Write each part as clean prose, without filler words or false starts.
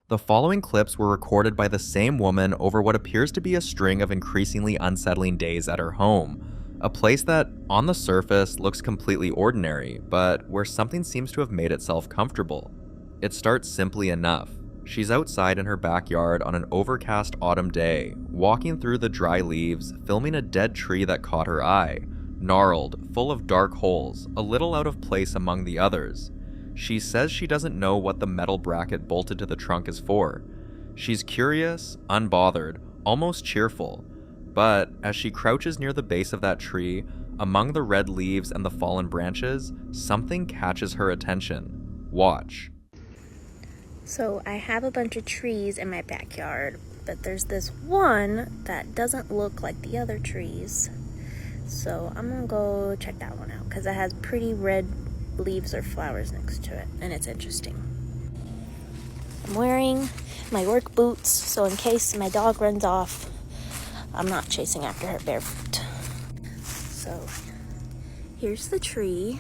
The following clips were recorded by the same woman over what appears to be a string of increasingly unsettling days at her home, a place that, on the surface, looks completely ordinary, but where something seems to have made itself comfortable. It starts simply enough. She's outside in her backyard on an overcast autumn day, walking through the dry leaves, filming a dead tree that caught her eye, gnarled, full of dark holes, a little out of place among the others. She says she doesn't know what the metal bracket bolted to the trunk is for. She's curious, unbothered, almost cheerful. But as she crouches near the base of that tree, among the red leaves and the fallen branches, something catches her attention. Watch. So I have a bunch of trees in my backyard, but there's this one that doesn't look like the other trees. So I'm gonna go check that one out because it has pretty red leaves or flowers next to it, and it's interesting. I'm wearing my work boots, so in case my dog runs off, I'm not chasing after her barefoot. So here's the tree.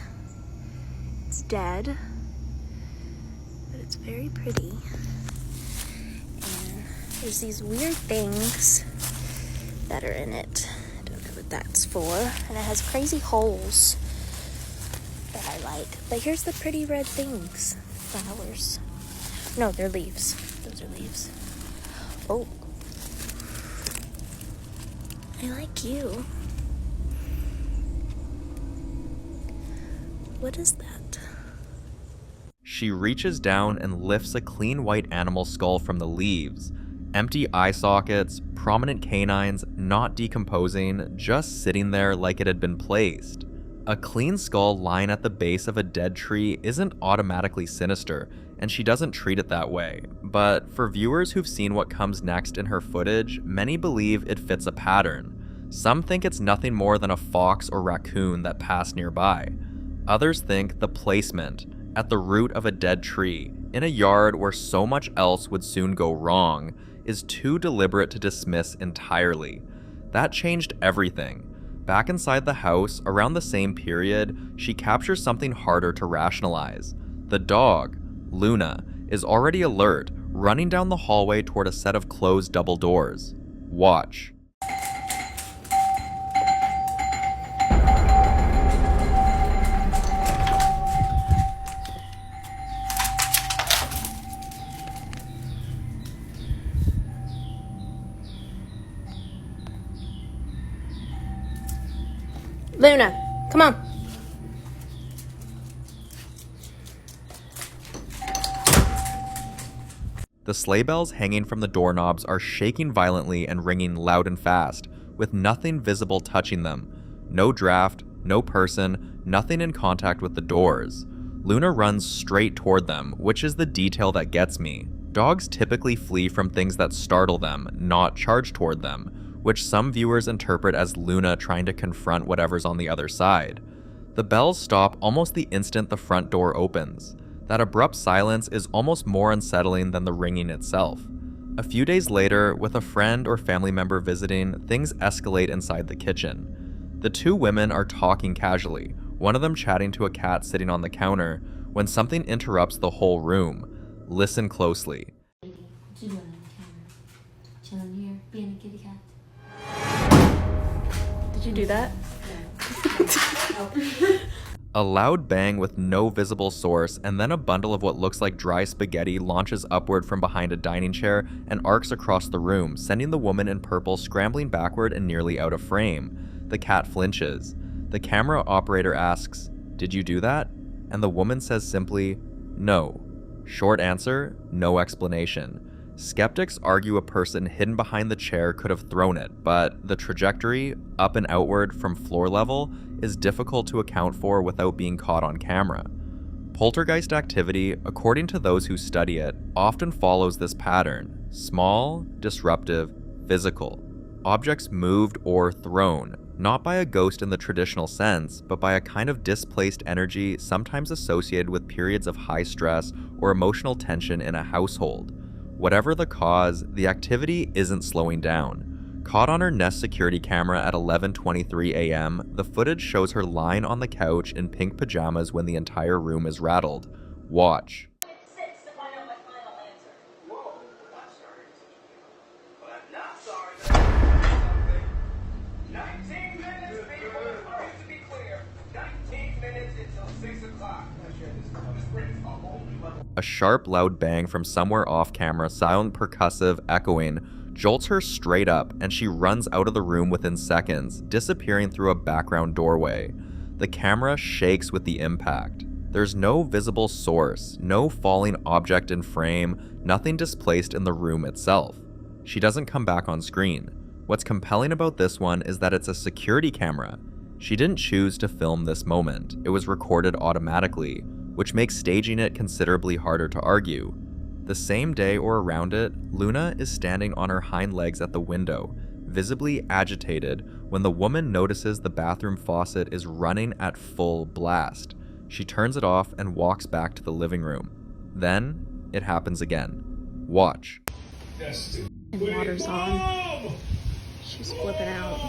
It's dead, but it's very pretty. And there's these weird things that are in it. I don't know what that's for. And it has crazy holes that I like. But here's the pretty red things. Flowers. No, they're leaves. Those are leaves. Oh. I like you. What is that? She reaches down and lifts a clean white animal skull from the leaves. Empty eye sockets, prominent canines, not decomposing, just sitting there like it had been placed. A clean skull lying at the base of a dead tree isn't automatically sinister, and she doesn't treat it that way. But for viewers who've seen what comes next in her footage, many believe it fits a pattern. Some think it's nothing more than a fox or raccoon that passed nearby. Others think the placement, at the root of a dead tree, in a yard where so much else would soon go wrong, is too deliberate to dismiss entirely. That changed everything. Back inside the house, around the same period, she captures something harder to rationalize. The dog, Luna, is already alert, running down the hallway toward a set of closed double doors. Watch. Luna, come on. The sleigh bells hanging from the doorknobs are shaking violently and ringing loud and fast, with nothing visible touching them. No draft, no person, nothing in contact with the doors. Luna runs straight toward them, which is the detail that gets me. Dogs typically flee from things that startle them, not charge toward them, which some viewers interpret as Luna trying to confront whatever's on the other side. The bells stop almost the instant the front door opens. That abrupt silence is almost more unsettling than the ringing itself. A few days later, with a friend or family member visiting, things escalate inside the kitchen. The two women are talking casually, one of them chatting to a cat sitting on the counter, when something interrupts the whole room. Listen closely. Did you do that? A loud bang with no visible source, and then a bundle of what looks like dry spaghetti launches upward from behind a dining chair and arcs across the room, sending the woman in purple scrambling backward and nearly out of frame. The cat flinches. The camera operator asks, "Did you do that?" And the woman says simply, "No." Short answer, no explanation. Skeptics argue a person hidden behind the chair could have thrown it, but the trajectory, up and outward from floor level, is difficult to account for without being caught on camera. Poltergeist activity, according to those who study it, often follows this pattern: small, disruptive, physical. Objects moved or thrown, not by a ghost in the traditional sense, but by a kind of displaced energy sometimes associated with periods of high stress or emotional tension in a household. Whatever the cause, the activity isn't slowing down. Caught on her Nest security camera at 11:23 a.m., the footage shows her lying on the couch in pink pajamas when the entire room is rattled. Watch. a sharp, loud bang from somewhere off camera, silent, percussive, echoing, jolts her straight up, and she runs out of the room within seconds, disappearing through a background doorway. The camera shakes with the impact. There's no visible source, no falling object in frame, nothing displaced in the room itself. She doesn't come back on screen. What's compelling about this one is that it's a security camera. She didn't choose to film this moment. It was recorded automatically, which makes staging it considerably harder to argue. The same day or around it, Luna is standing on her hind legs at the window, visibly agitated, when the woman notices the bathroom faucet is running at full blast. She turns it off and walks back to the living room. Then, it happens again. Watch. And water's on. She's flipping out.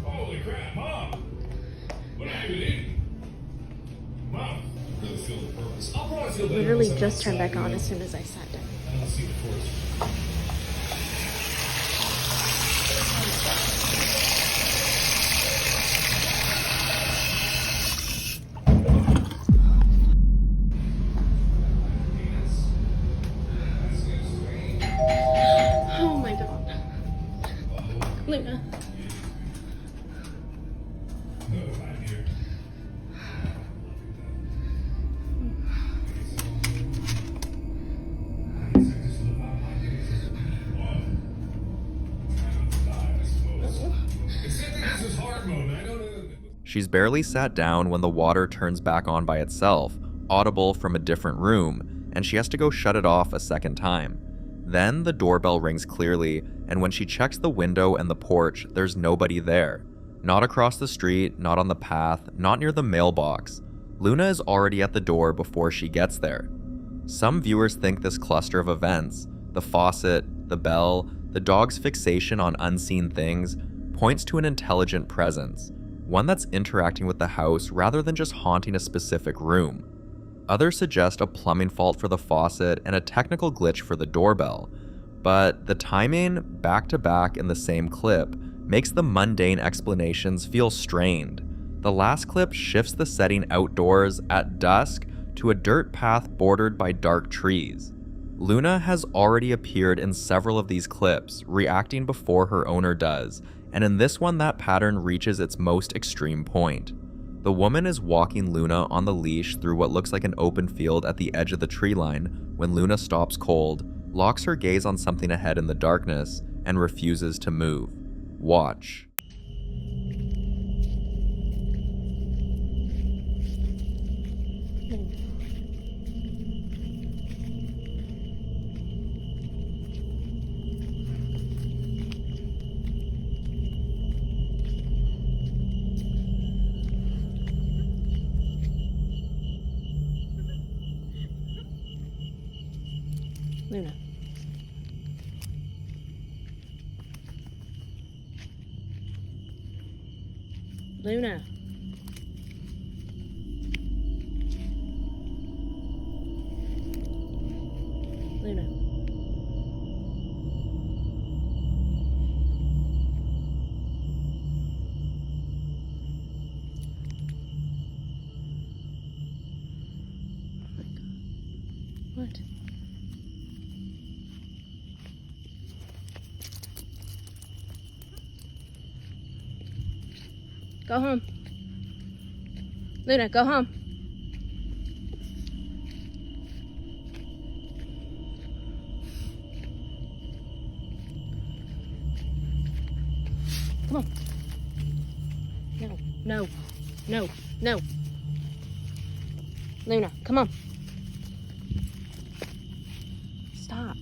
Holy crap, Mom! What happened? Mom, really feel the purpose. I'll probably feel better. Literally just turned back on as soon as I sat down. I don't see the force. Oh my god. Luna. No, I'm here. She's barely sat down when the water turns back on by itself, audible from a different room, and she has to go shut it off a second time. Then the doorbell rings clearly, and when she checks the window and the porch, there's nobody there. Not across the street, not on the path, not near the mailbox. Luna is already at the door before she gets there. Some viewers think this cluster of events, the faucet, the bell, the dog's fixation on unseen things, points to an intelligent presence, one that's interacting with the house rather than just haunting a specific room. Others suggest a plumbing fault for the faucet and a technical glitch for the doorbell, but the timing, back to back in the same clip, makes the mundane explanations feel strained. The last clip shifts the setting outdoors at dusk to a dirt path bordered by dark trees. Luna has already appeared in several of these clips, reacting before her owner does, and in this one that pattern reaches its most extreme point. The woman is walking Luna on the leash through what looks like an open field at the edge of the tree line when Luna stops cold, locks her gaze on something ahead in the darkness, and refuses to move. Watch. Luna. Luna. Luna. What? Go home. Luna, go home. Come on. No, no, no, no. Luna, come on. Stop.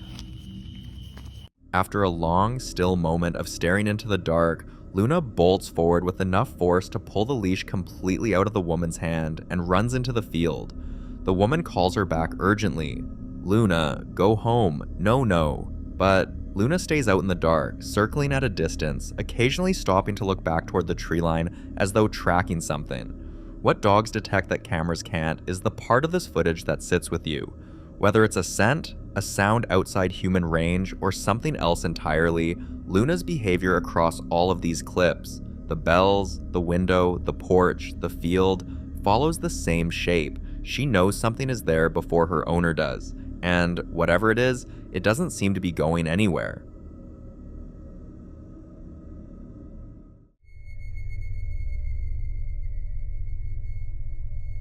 After a long, still moment of staring into the dark, Luna bolts forward with enough force to pull the leash completely out of the woman's hand and runs into the field. The woman calls her back urgently. Luna, go home. No, no. But Luna stays out in the dark, circling at a distance, occasionally stopping to look back toward the tree line as though tracking something. What dogs detect that cameras can't is the part of this footage that sits with you. Whether it's a scent, A sound outside human range, or something else entirely, Luna's behavior across all of these clips, the bells, the window, the porch, the field, follows the same shape. She knows something is there before her owner does, and whatever it is, it doesn't seem to be going anywhere.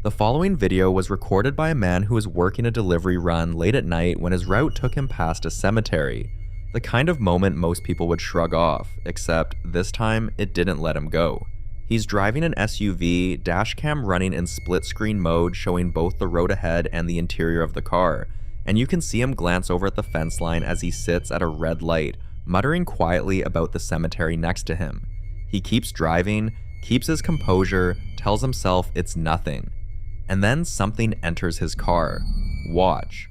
The following video was recorded by a man who was working a delivery run late at night when his route took him past a cemetery. The kind of moment most people would shrug off, except this time it didn't let him go. He's driving an SUV, dashcam running in split screen mode showing both the road ahead and the interior of the car, and you can see him glance over at the fence line as he sits at a red light, muttering quietly about the cemetery next to him. He keeps driving, keeps his composure, tells himself it's nothing. And then something enters his car. Watch.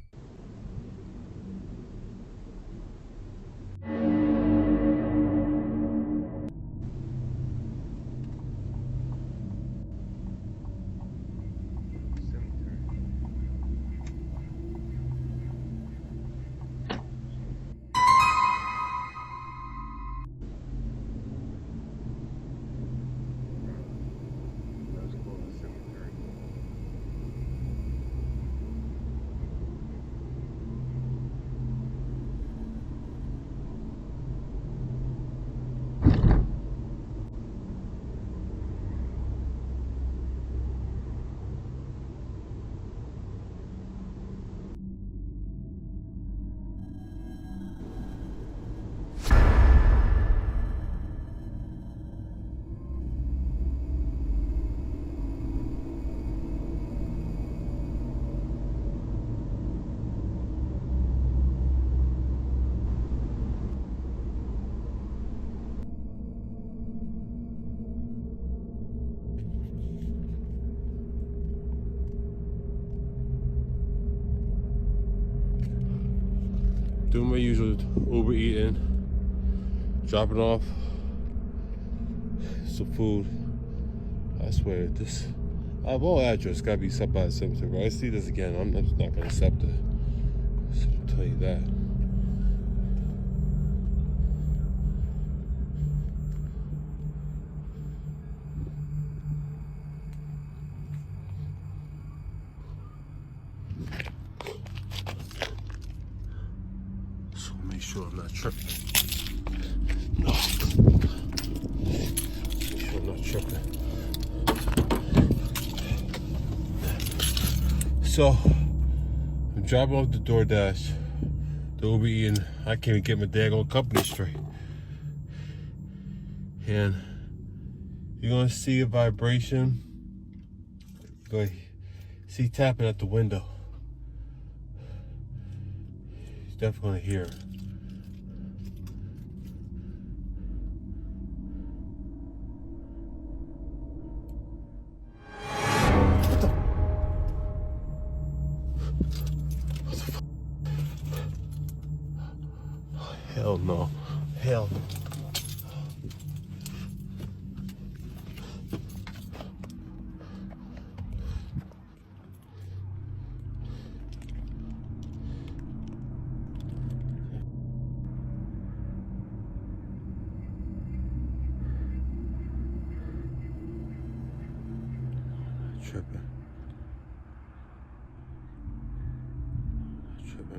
Doing my usual Uber eating, dropping off some food. I swear, this I have all address gotta be set by the cemetery. But I see this again, I'm just not gonna accept it. I'll tell you that. Make sure I'm not tripping. No. Make sure I'm not tripping. So, I'm driving off the DoorDash. The Uber eating. I can't even get my daggone company straight. And you're gonna see a vibration. You're gonna see tapping at the window. You're definitely gonna hear it. Hell no. Hell no. Tripping.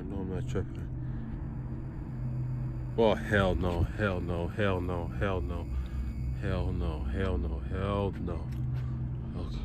No, I'm not tripping. Oh, hell no, hell no, hell no, hell no, hell no, hell no, hell no. Okay.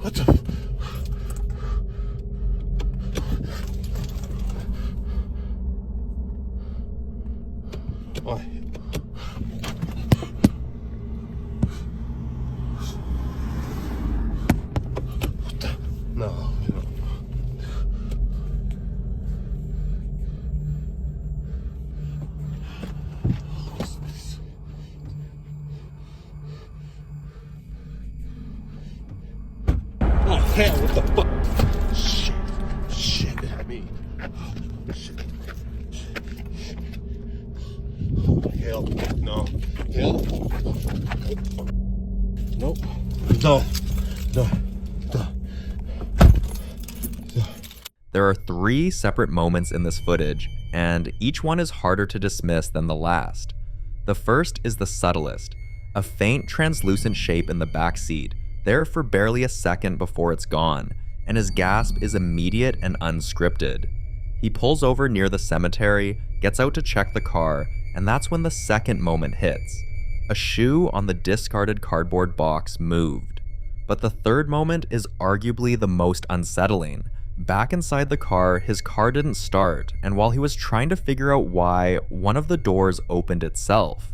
What the? Oh, hell? What the fuck? Shit, me. Shit. Hell, no. Hell. Nope. No. There are 3 separate moments in this footage, and each one is harder to dismiss than the last. The first is the subtlest, a faint translucent shape in the back seat, there for barely a second before it's gone, and his gasp is immediate and unscripted. He pulls over near the cemetery, gets out to check the car, and that's when the second moment hits. A shoe on the discarded cardboard box moved. But the third moment is arguably the most unsettling. Back inside the car, his car didn't start, and while he was trying to figure out why, one of the doors opened itself.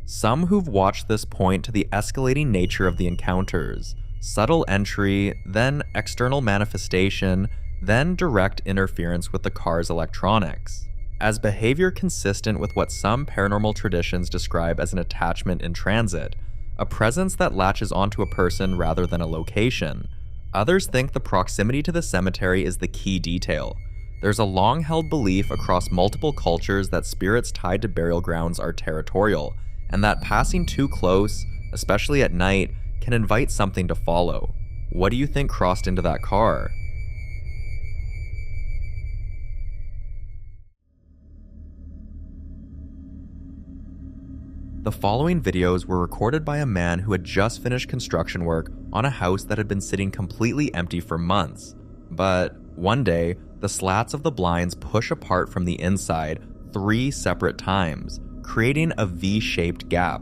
Some who've watched this point to the escalating nature of the encounters. Subtle entry, then external manifestation, then direct interference with the car's electronics. As behavior consistent with what some paranormal traditions describe as an attachment in transit, a presence that latches onto a person rather than a location. Others think the proximity to the cemetery is the key detail. There's a long-held belief across multiple cultures that spirits tied to burial grounds are territorial, and that passing too close, especially at night, can invite something to follow. What do you think crossed into that car? The following videos were recorded by a man who had just finished construction work on a house that had been sitting completely empty for months. But one day, the slats of the blinds push apart from the inside 3 separate times, creating a V-shaped gap.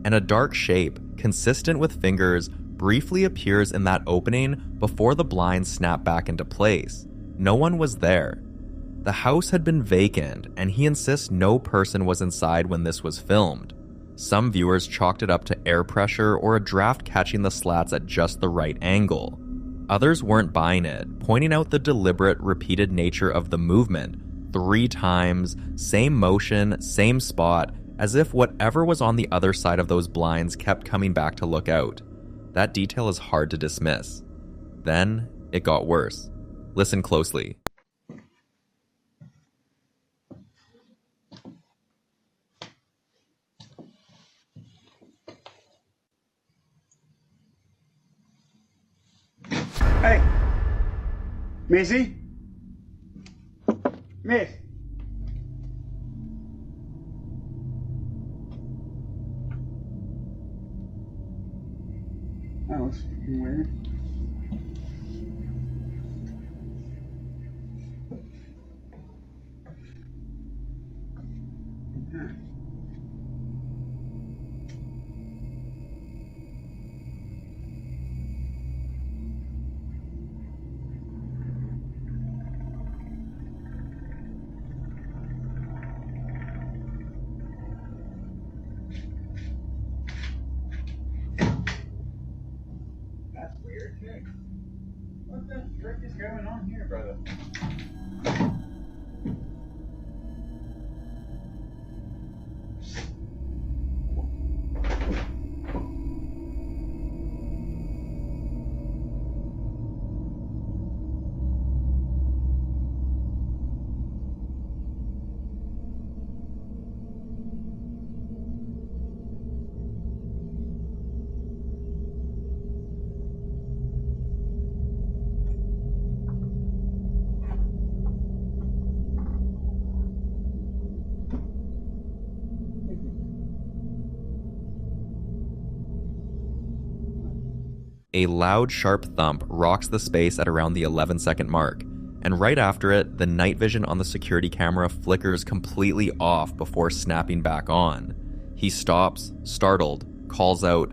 And a dark shape, consistent with fingers, briefly appears in that opening before the blinds snap back into place. No one was there. The house had been vacant, and he insists no person was inside when this was filmed. Some viewers chalked it up to air pressure or a draft catching the slats at just the right angle. Others weren't buying it, pointing out the deliberate, repeated nature of the movement. 3 times, same motion, same spot, as if whatever was on the other side of those blinds kept coming back to look out. That detail is hard to dismiss. Then, it got worse. Listen closely. Hey, Missy? Miss? Oh, that's fucking weird. That's weird, too. What the frick is going on here, brother? A loud, sharp thump rocks the space at around the 11-second mark, and right after it, the night vision on the security camera flickers completely off before snapping back on. He stops, startled, calls out,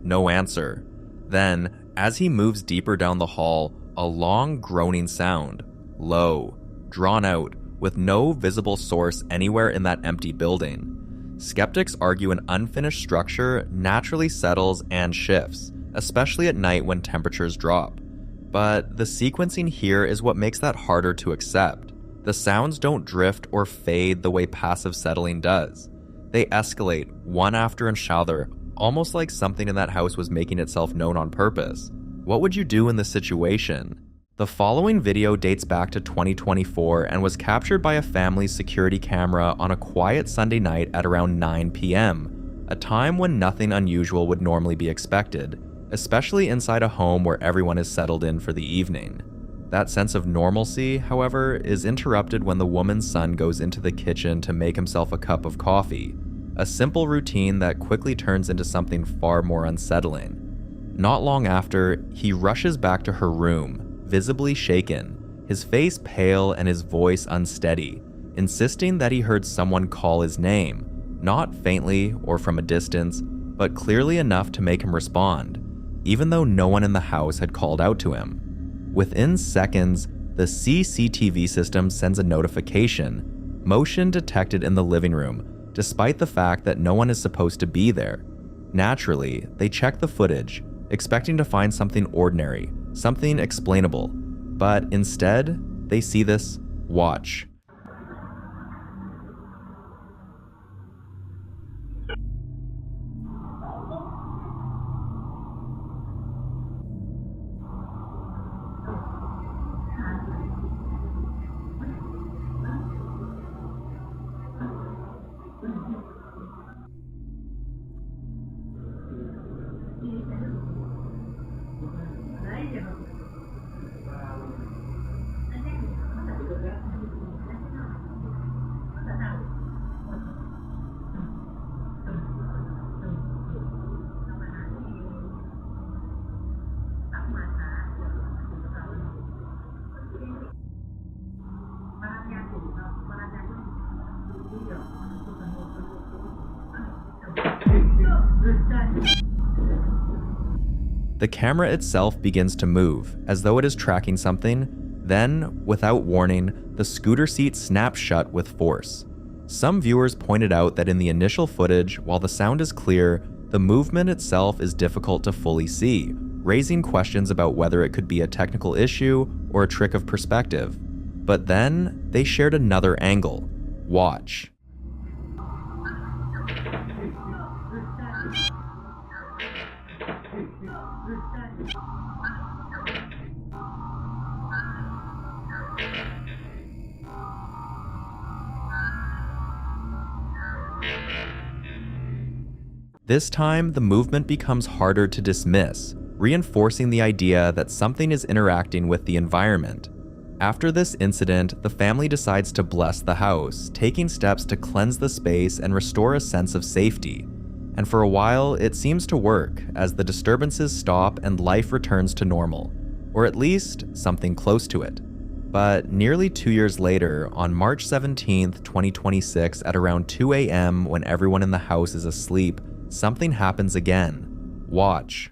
no answer. Then, as he moves deeper down the hall, a long groaning sound, low, drawn out, with no visible source anywhere in that empty building. Skeptics argue an unfinished structure naturally settles and shifts, especially at night when temperatures drop. But the sequencing here is what makes that harder to accept. The sounds don't drift or fade the way passive settling does. They escalate, one after another, almost like something in that house was making itself known on purpose. What would you do in this situation? The following video dates back to 2024 and was captured by a family's security camera on a quiet Sunday night at around 9 p.m., a time when nothing unusual would normally be expected, especially inside a home where everyone is settled in for the evening. That sense of normalcy, however, is interrupted when the woman's son goes into the kitchen to make himself a cup of coffee, a simple routine that quickly turns into something far more unsettling. Not long after, he rushes back to her room, visibly shaken, his face pale and his voice unsteady, insisting that he heard someone call his name, not faintly or from a distance, but clearly enough to make him respond, even though no one in the house had called out to him. Within seconds, the CCTV system sends a notification, motion detected in the living room, despite the fact that no one is supposed to be there. Naturally, they check the footage, expecting to find something ordinary, something explainable, but instead, they see this watch. The camera itself begins to move, as though it is tracking something. Then, without warning, the scooter seat snaps shut with force. Some viewers pointed out that in the initial footage, while the sound is clear, the movement itself is difficult to fully see, raising questions about whether it could be a technical issue or a trick of perspective. But then, they shared another angle. Watch. This time, the movement becomes harder to dismiss, reinforcing the idea that something is interacting with the environment. After this incident, the family decides to bless the house, taking steps to cleanse the space and restore a sense of safety. And for a while, it seems to work, as the disturbances stop and life returns to normal, or at least something close to it. But nearly 2 years later, on March 17th, 2026, at around 2 a.m. when everyone in the house is asleep, something happens again. Watch.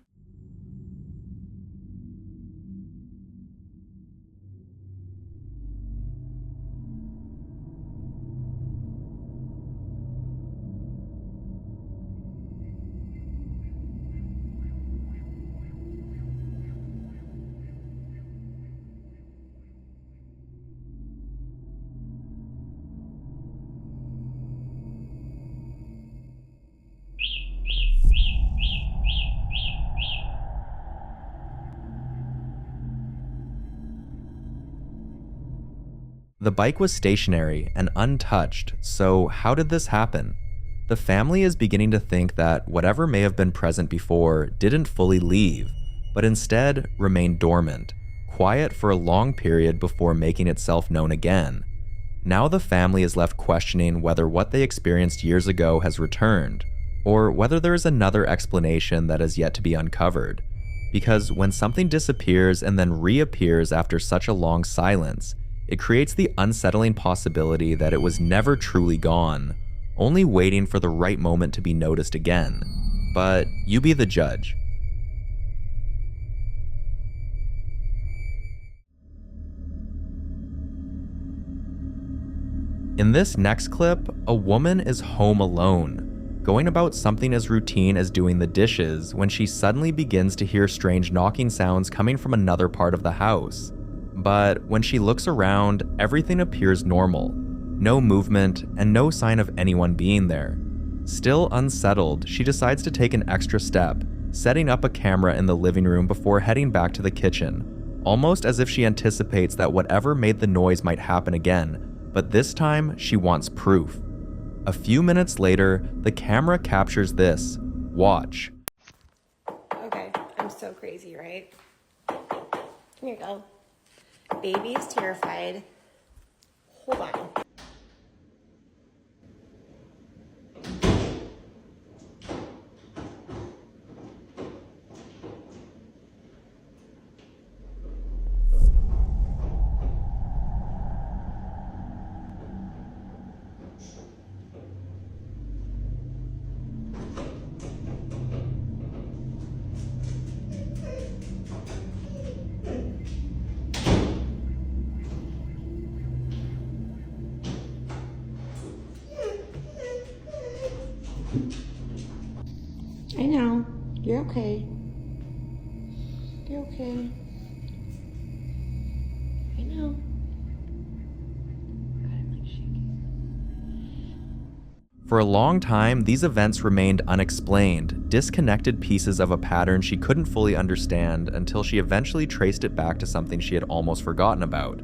The bike was stationary and untouched, so how did this happen? The family is beginning to think that whatever may have been present before didn't fully leave, but instead remained dormant, quiet for a long period before making itself known again. Now the family is left questioning whether what they experienced years ago has returned, or whether there is another explanation that is yet to be uncovered. Because when something disappears and then reappears after such a long silence, it creates the unsettling possibility that it was never truly gone, only waiting for the right moment to be noticed again. But you be the judge. In this next clip, a woman is home alone, going about something as routine as doing the dishes when she suddenly begins to hear strange knocking sounds coming from another part of the house. But when she looks around, everything appears normal. No movement and no sign of anyone being there. Still unsettled, she decides to take an extra step, setting up a camera in the living room before heading back to the kitchen, almost as if she anticipates that whatever made the noise might happen again, but this time she wants proof. A few minutes later, the camera captures this. Watch. Okay, I'm so crazy, right? Here you go. Baby is terrified. Hold on. I know. You're okay. You're okay. I know. God, I'm like shaking. For a long time, these events remained unexplained, disconnected pieces of a pattern she couldn't fully understand until she eventually traced it back to something she had almost forgotten about.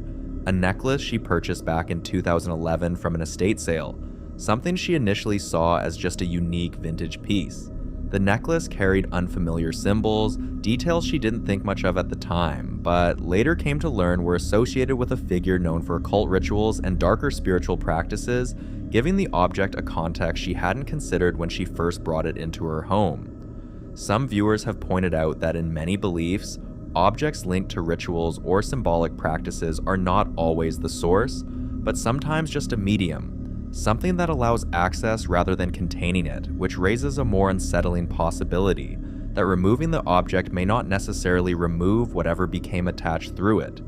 A necklace she purchased back in 2011 from an estate sale, something she initially saw as just a unique vintage piece. The necklace carried unfamiliar symbols, details she didn't think much of at the time, but later came to learn were associated with a figure known for occult rituals and darker spiritual practices, giving the object a context she hadn't considered when she first brought it into her home. Some viewers have pointed out that in many beliefs, objects linked to rituals or symbolic practices are not always the source, but sometimes just a medium. Something that allows access rather than containing it, which raises a more unsettling possibility that removing the object may not necessarily remove whatever became attached through it.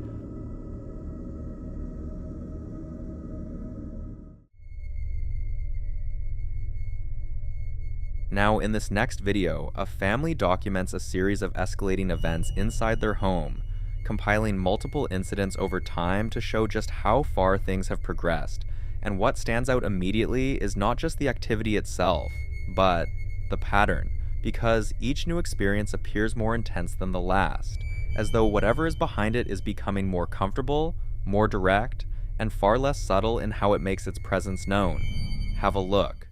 Now, in this next video, a family documents a series of escalating events inside their home, compiling multiple incidents over time to show just how far things have progressed. And what stands out immediately is not just the activity itself, but the pattern, because each new experience appears more intense than the last, as though whatever is behind it is becoming more comfortable, more direct, and far less subtle in how it makes its presence known. Have a look.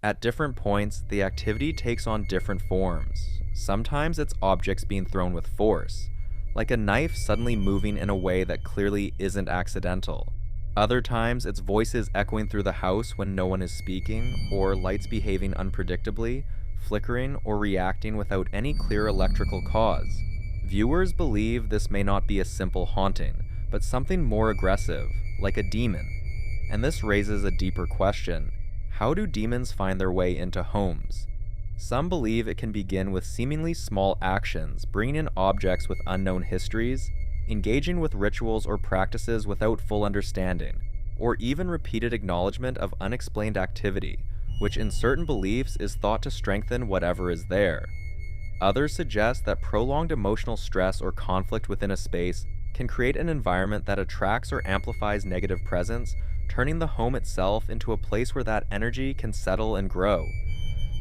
At different points, the activity takes on different forms. Sometimes it's objects being thrown with force, like a knife suddenly moving in a way that clearly isn't accidental. Other times, it's voices echoing through the house when no one is speaking, or lights behaving unpredictably, flickering or reacting without any clear electrical cause. Viewers believe this may not be a simple haunting, but something more aggressive, like a demon. And this raises a deeper question. How do demons find their way into homes? Some believe it can begin with seemingly small actions, bringing in objects with unknown histories, engaging with rituals or practices without full understanding, or even repeated acknowledgement of unexplained activity, which in certain beliefs is thought to strengthen whatever is there. Others suggest that prolonged emotional stress or conflict within a space can create an environment that attracts or amplifies negative presence, turning the home itself into a place where that energy can settle and grow.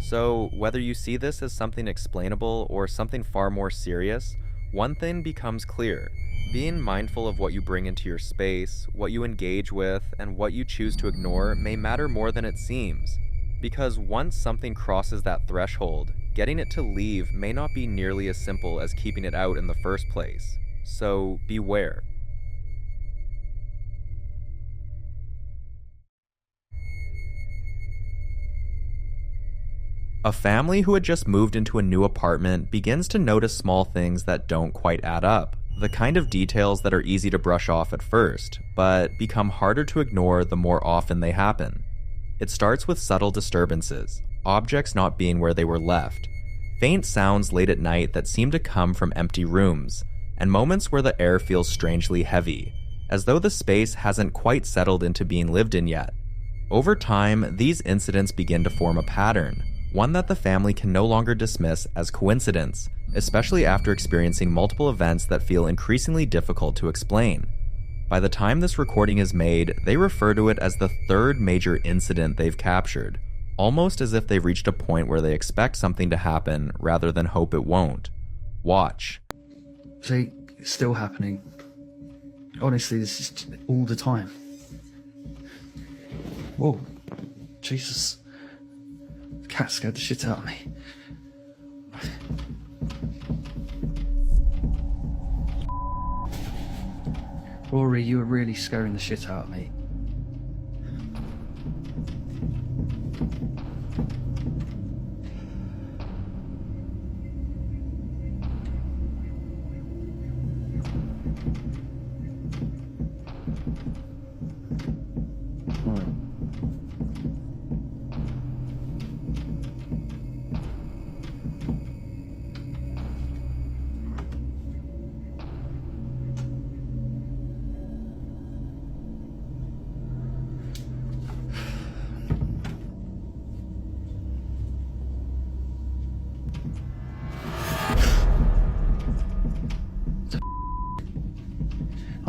So, whether you see this as something explainable or something far more serious, one thing becomes clear. Being mindful of what you bring into your space, what you engage with, and what you choose to ignore may matter more than it seems. Because once something crosses that threshold, getting it to leave may not be nearly as simple as keeping it out in the first place. So beware. A family who had just moved into a new apartment begins to notice small things that don't quite add up. The kind of details that are easy to brush off at first, but become harder to ignore the more often they happen. It starts with subtle disturbances, objects not being where they were left, faint sounds late at night that seem to come from empty rooms, and moments where the air feels strangely heavy, as though the space hasn't quite settled into being lived in yet. Over time, these incidents begin to form a pattern, one that the family can no longer dismiss as coincidence, especially after experiencing multiple events that feel increasingly difficult to explain. By the time this recording is made, they refer to it as the third major incident they've captured, almost as if they've reached a point where they expect something to happen rather than hope it won't. Watch. See, it's still happening. Honestly, this is all the time. Whoa, Jesus. The cat scared the shit out of me. Rory, you were really scaring the shit out of me.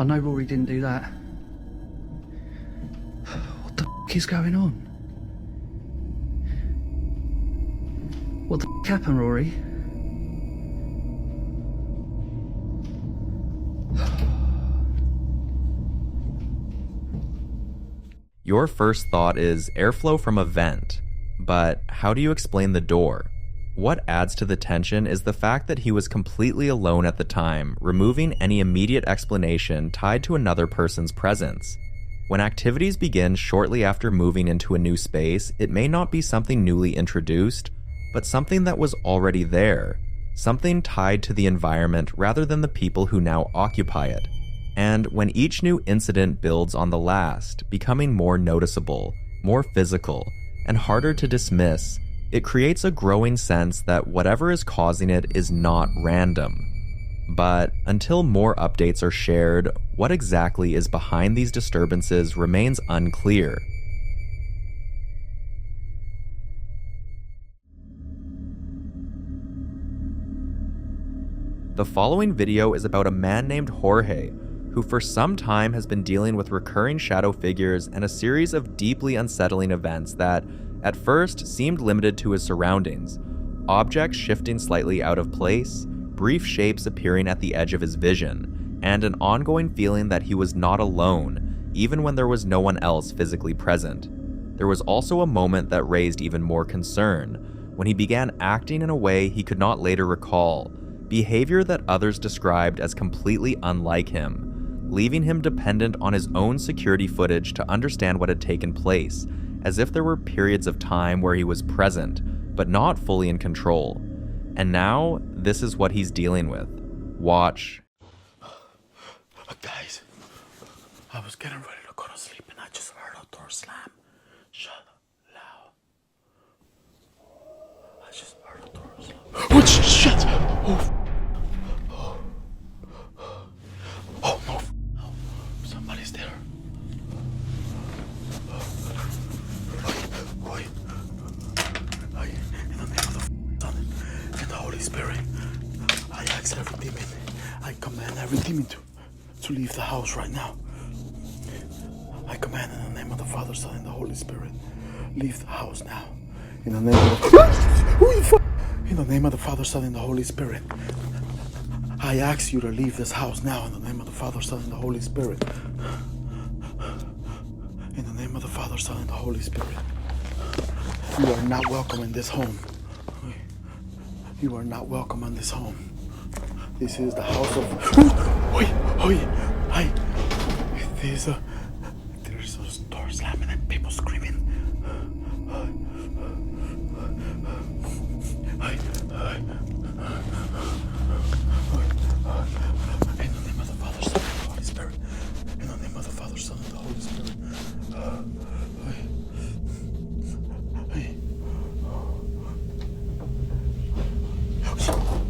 I know Rory didn't do that. What the f is going on? What the f happened, Rory? Your first thought is airflow from a vent, but how do you explain the door? What adds to the tension is the fact that he was completely alone at the time, removing any immediate explanation tied to another person's presence. When activities begin shortly after moving into a new space, it may not be something newly introduced, but something that was already there, something tied to the environment rather than the people who now occupy it. And when each new incident builds on the last, becoming more noticeable, more physical, and harder to dismiss, it creates a growing sense that whatever is causing it is not random. But until more updates are shared, what exactly is behind these disturbances remains unclear. The following video is about a man named Jorge, who for some time has been dealing with recurring shadow figures and a series of deeply unsettling events that, at first, seemed limited to his surroundings. Objects shifting slightly out of place, brief shapes appearing at the edge of his vision, and an ongoing feeling that he was not alone, even when there was no one else physically present. There was also a moment that raised even more concern, when he began acting in a way he could not later recall, behavior that others described as completely unlike him, leaving him dependent on his own security footage to understand what had taken place, as if there were periods of time where he was present, but not fully in control. And now, this is what he's dealing with. Watch. Guys, I was getting ready to go to sleep and I just heard a door slam. Shut loud. I just heard a door slam. Oh, shit! Oh no. Oh, somebody's there. Wait. In the name of the Son and the Holy Spirit, I ask every demon, I command every demon to leave the house right now. I command in the name of the Father, Son, and the Holy Spirit, leave the house now. In the name of the in the name of the Father, Son, and the Holy Spirit, I ask you to leave this house now. In the name of the Father, Son, and the Holy Spirit. In the name of the Father, Son, and the Holy Spirit. You are not welcome in this home. You are not welcome in this home. This is the house of... There's those doors slamming and people screaming. In the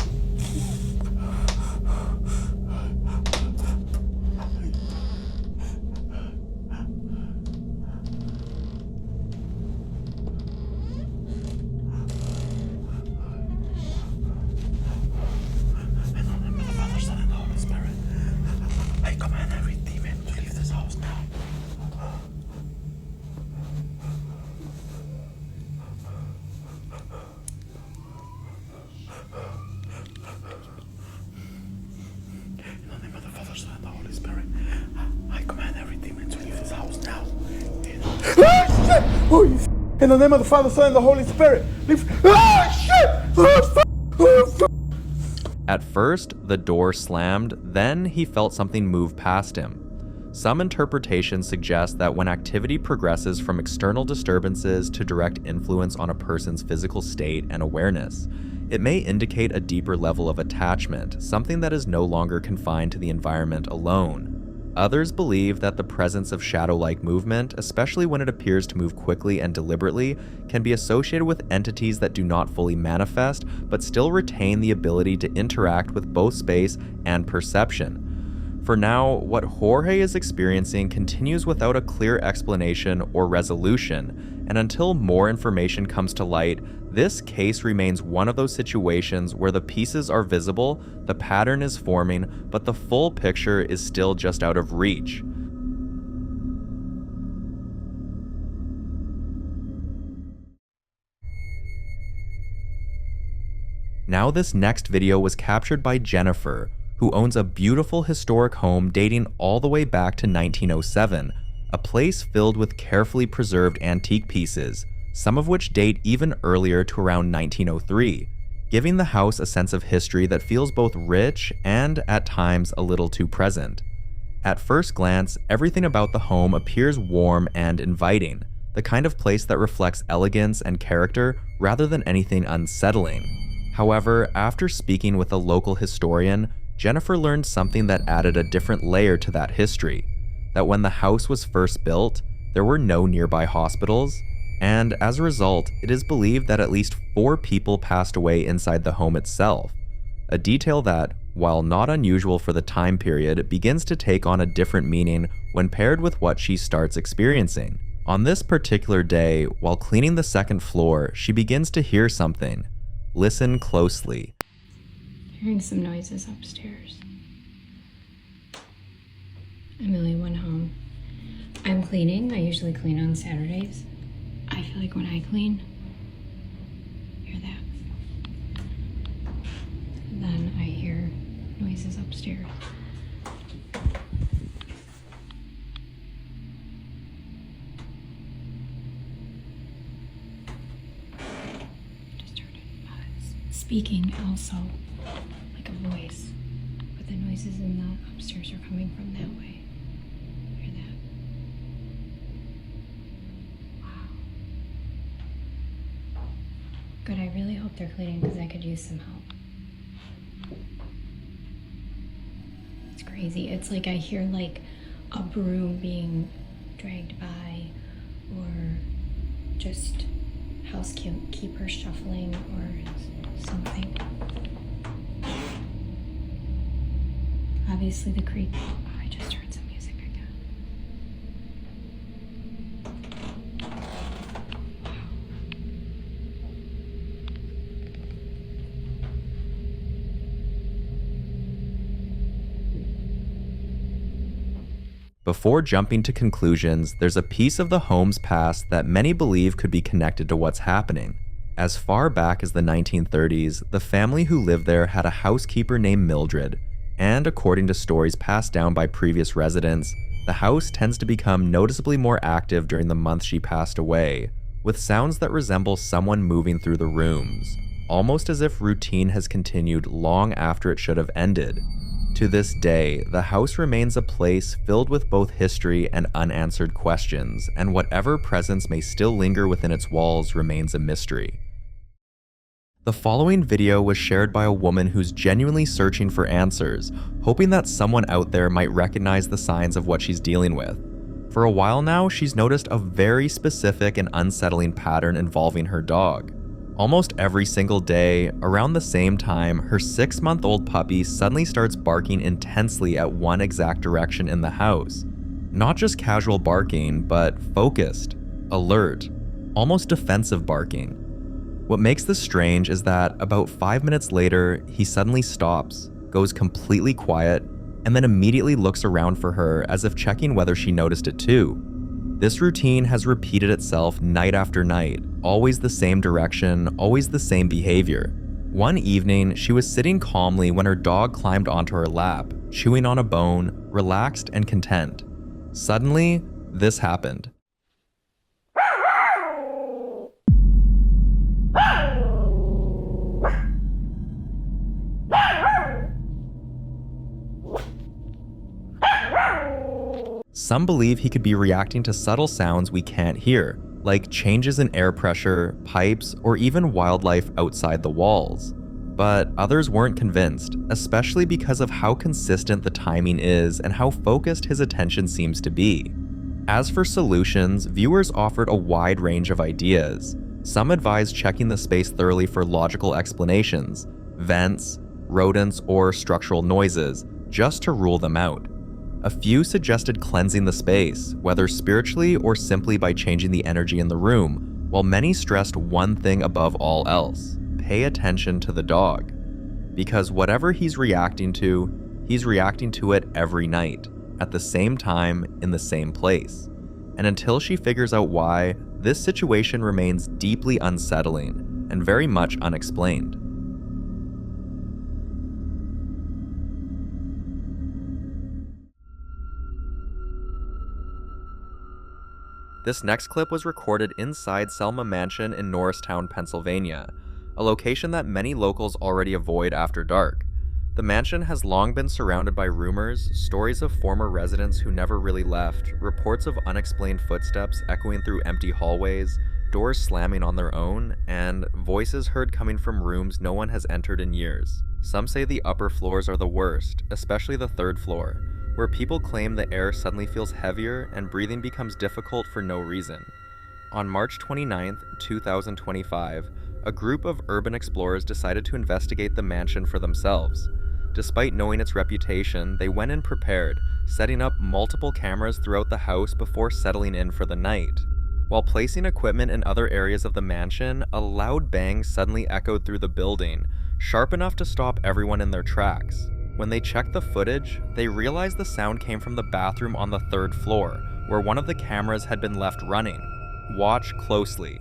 name of the Father, Son, and the Holy Spirit. In the name of the Father, Son, and the Holy Spirit. In the name of the Father, Son, and the Holy Spirit. At first, the door slammed, then he felt something move past him. Some interpretations suggest that when activity progresses from external disturbances to direct influence on a person's physical state and awareness, it may indicate a deeper level of attachment, something that is no longer confined to the environment alone. Others believe that the presence of shadow-like movement, especially when it appears to move quickly and deliberately, can be associated with entities that do not fully manifest, but still retain the ability to interact with both space and perception. For now, what Jorge is experiencing continues without a clear explanation or resolution, and until more information comes to light, this case remains one of those situations where the pieces are visible, the pattern is forming, but the full picture is still just out of reach. Now this next video was captured by Jennifer, who owns a beautiful historic home dating all the way back to 1907, a place filled with carefully preserved antique pieces, some of which date even earlier to around 1903, giving the house a sense of history that feels both rich and, at times, a little too present. At first glance, everything about the home appears warm and inviting, the kind of place that reflects elegance and character rather than anything unsettling. However, after speaking with a local historian, Jennifer learned something that added a different layer to that history, that when the house was first built, there were no nearby hospitals, and as a result, it is believed that at least 4 people passed away inside the home itself, a detail that, while not unusual for the time period, begins to take on a different meaning when paired with what she starts experiencing. On this particular day, while cleaning the second floor, she begins to hear something. Listen closely. Hearing some noises upstairs. Emily went home. I'm cleaning. I usually clean on Saturdays. I feel like when I clean, hear that. Then I hear noises upstairs. Just heard it speaking also, like a voice, but the noises in the upstairs are coming from that way. Hear that? Good, I really hope they're cleaning because I could use some help. It's crazy. It's like I hear like a broom being dragged by, or just housekeeper shuffling or something. Obviously the creek. Oh, I just heard some music again. Before jumping to conclusions, there's a piece of the home's past that many believe could be connected to what's happening. As far back as the 1930s, the family who lived there had a housekeeper named Mildred, and according to stories passed down by previous residents, the house tends to become noticeably more active during the month she passed away, with sounds that resemble someone moving through the rooms, almost as if routine has continued long after it should have ended. To this day, the house remains a place filled with both history and unanswered questions, and whatever presence may still linger within its walls remains a mystery. The following video was shared by a woman who's genuinely searching for answers, hoping that someone out there might recognize the signs of what she's dealing with. For a while now, she's noticed a very specific and unsettling pattern involving her dog. Almost every single day, around the same time, her 6-month-old puppy suddenly starts barking intensely at one exact direction in the house. Not just casual barking, but focused, alert, almost defensive barking. What makes this strange is that about 5 minutes later, he suddenly stops, goes completely quiet, and then immediately looks around for her as if checking whether she noticed it too. This routine has repeated itself night after night, always the same direction, always the same behavior. One evening, she was sitting calmly when her dog climbed onto her lap, chewing on a bone, relaxed and content. Suddenly, this happened. Some believe he could be reacting to subtle sounds we can't hear, like changes in air pressure, pipes, or even wildlife outside the walls. But others weren't convinced, especially because of how consistent the timing is and how focused his attention seems to be. As for solutions, viewers offered a wide range of ideas. Some advised checking the space thoroughly for logical explanations, vents, rodents, or structural noises, just to rule them out. A few suggested cleansing the space, whether spiritually or simply by changing the energy in the room, while many stressed one thing above all else: pay attention to the dog. Because whatever he's reacting to it every night, at the same time, in the same place. And until she figures out why, this situation remains deeply unsettling and very much unexplained. This next clip was recorded inside Selma Mansion in Norristown, Pennsylvania, a location that many locals already avoid after dark. The mansion has long been surrounded by rumors, stories of former residents who never really left, reports of unexplained footsteps echoing through empty hallways, doors slamming on their own, and voices heard coming from rooms no one has entered in years. Some say the upper floors are the worst, especially the 3rd floor, where people claim the air suddenly feels heavier and breathing becomes difficult for no reason. On March 29, 2025, a group of urban explorers decided to investigate the mansion for themselves. Despite knowing its reputation, they went in prepared, setting up multiple cameras throughout the house before settling in for the night. While placing equipment in other areas of the mansion, a loud bang suddenly echoed through the building, sharp enough to stop everyone in their tracks. When they checked the footage, they realized the sound came from the bathroom on the 3rd floor, where one of the cameras had been left running. Watch closely.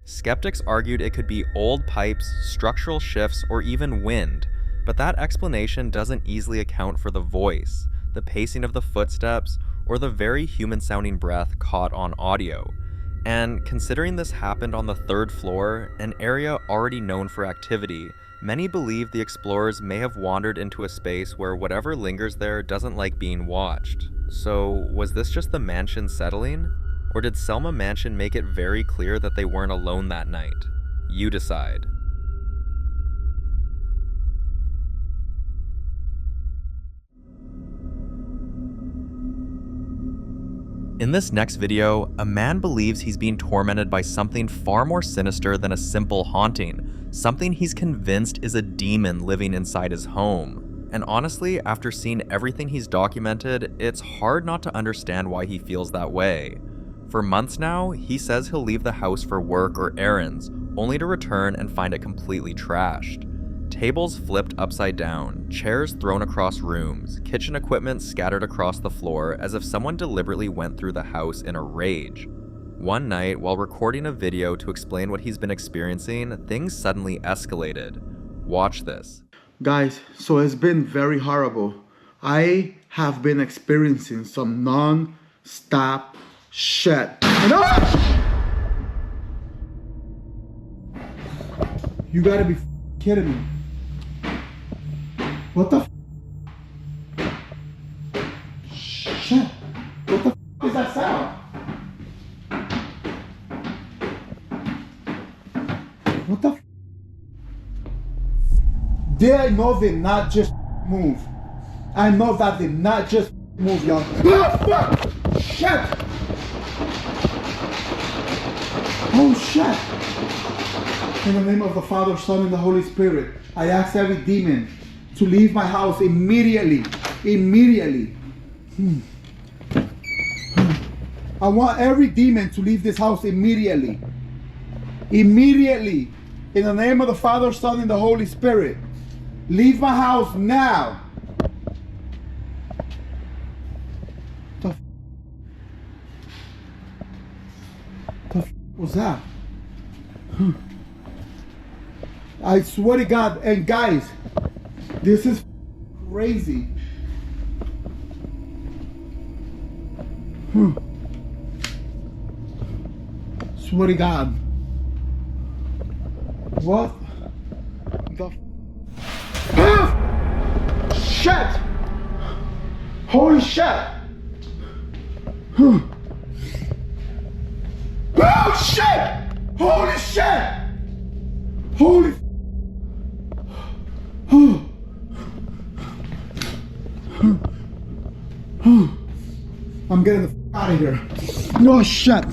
Skeptics argued it could be old pipes, structural shifts, or even wind, but that explanation doesn't easily account for the voice, the pacing of the footsteps, or the very human-sounding breath caught on audio. And considering this happened on the 3rd floor, an area already known for activity, many believe the explorers may have wandered into a space where whatever lingers there doesn't like being watched. So, was this just the mansion settling? Or did Selma Mansion make it very clear that they weren't alone that night? You decide. In this next video, a man believes he's being tormented by something far more sinister than a simple haunting, something he's convinced is a demon living inside his home. And honestly, after seeing everything he's documented, it's hard not to understand why he feels that way. For months now, he says he'll leave the house for work or errands, only to return and find it completely trashed. Tables flipped upside down, chairs thrown across rooms, kitchen equipment scattered across the floor as if someone deliberately went through the house in a rage. One night, while recording a video to explain what he's been experiencing, things suddenly escalated. Watch this. Guys, so it's been very horrible. I have been experiencing some non-stop shit. You gotta be kidding me. What the shit? What the is that sound? What the They know they not just move. I know that they not just move, y'all. Shit! Oh shit! In the name of the Father, Son, and the Holy Spirit, I ask every demon to leave my house immediately. Immediately. I want every demon to leave this house immediately. Immediately. In the name of the Father, Son, and the Holy Spirit. Leave my house now. The was that? I swear to God, and guys, this is crazy. Swear to God. What the shit! Holy shit! Oh shit! Holy shit! Holy I'm getting the out of here. No shit.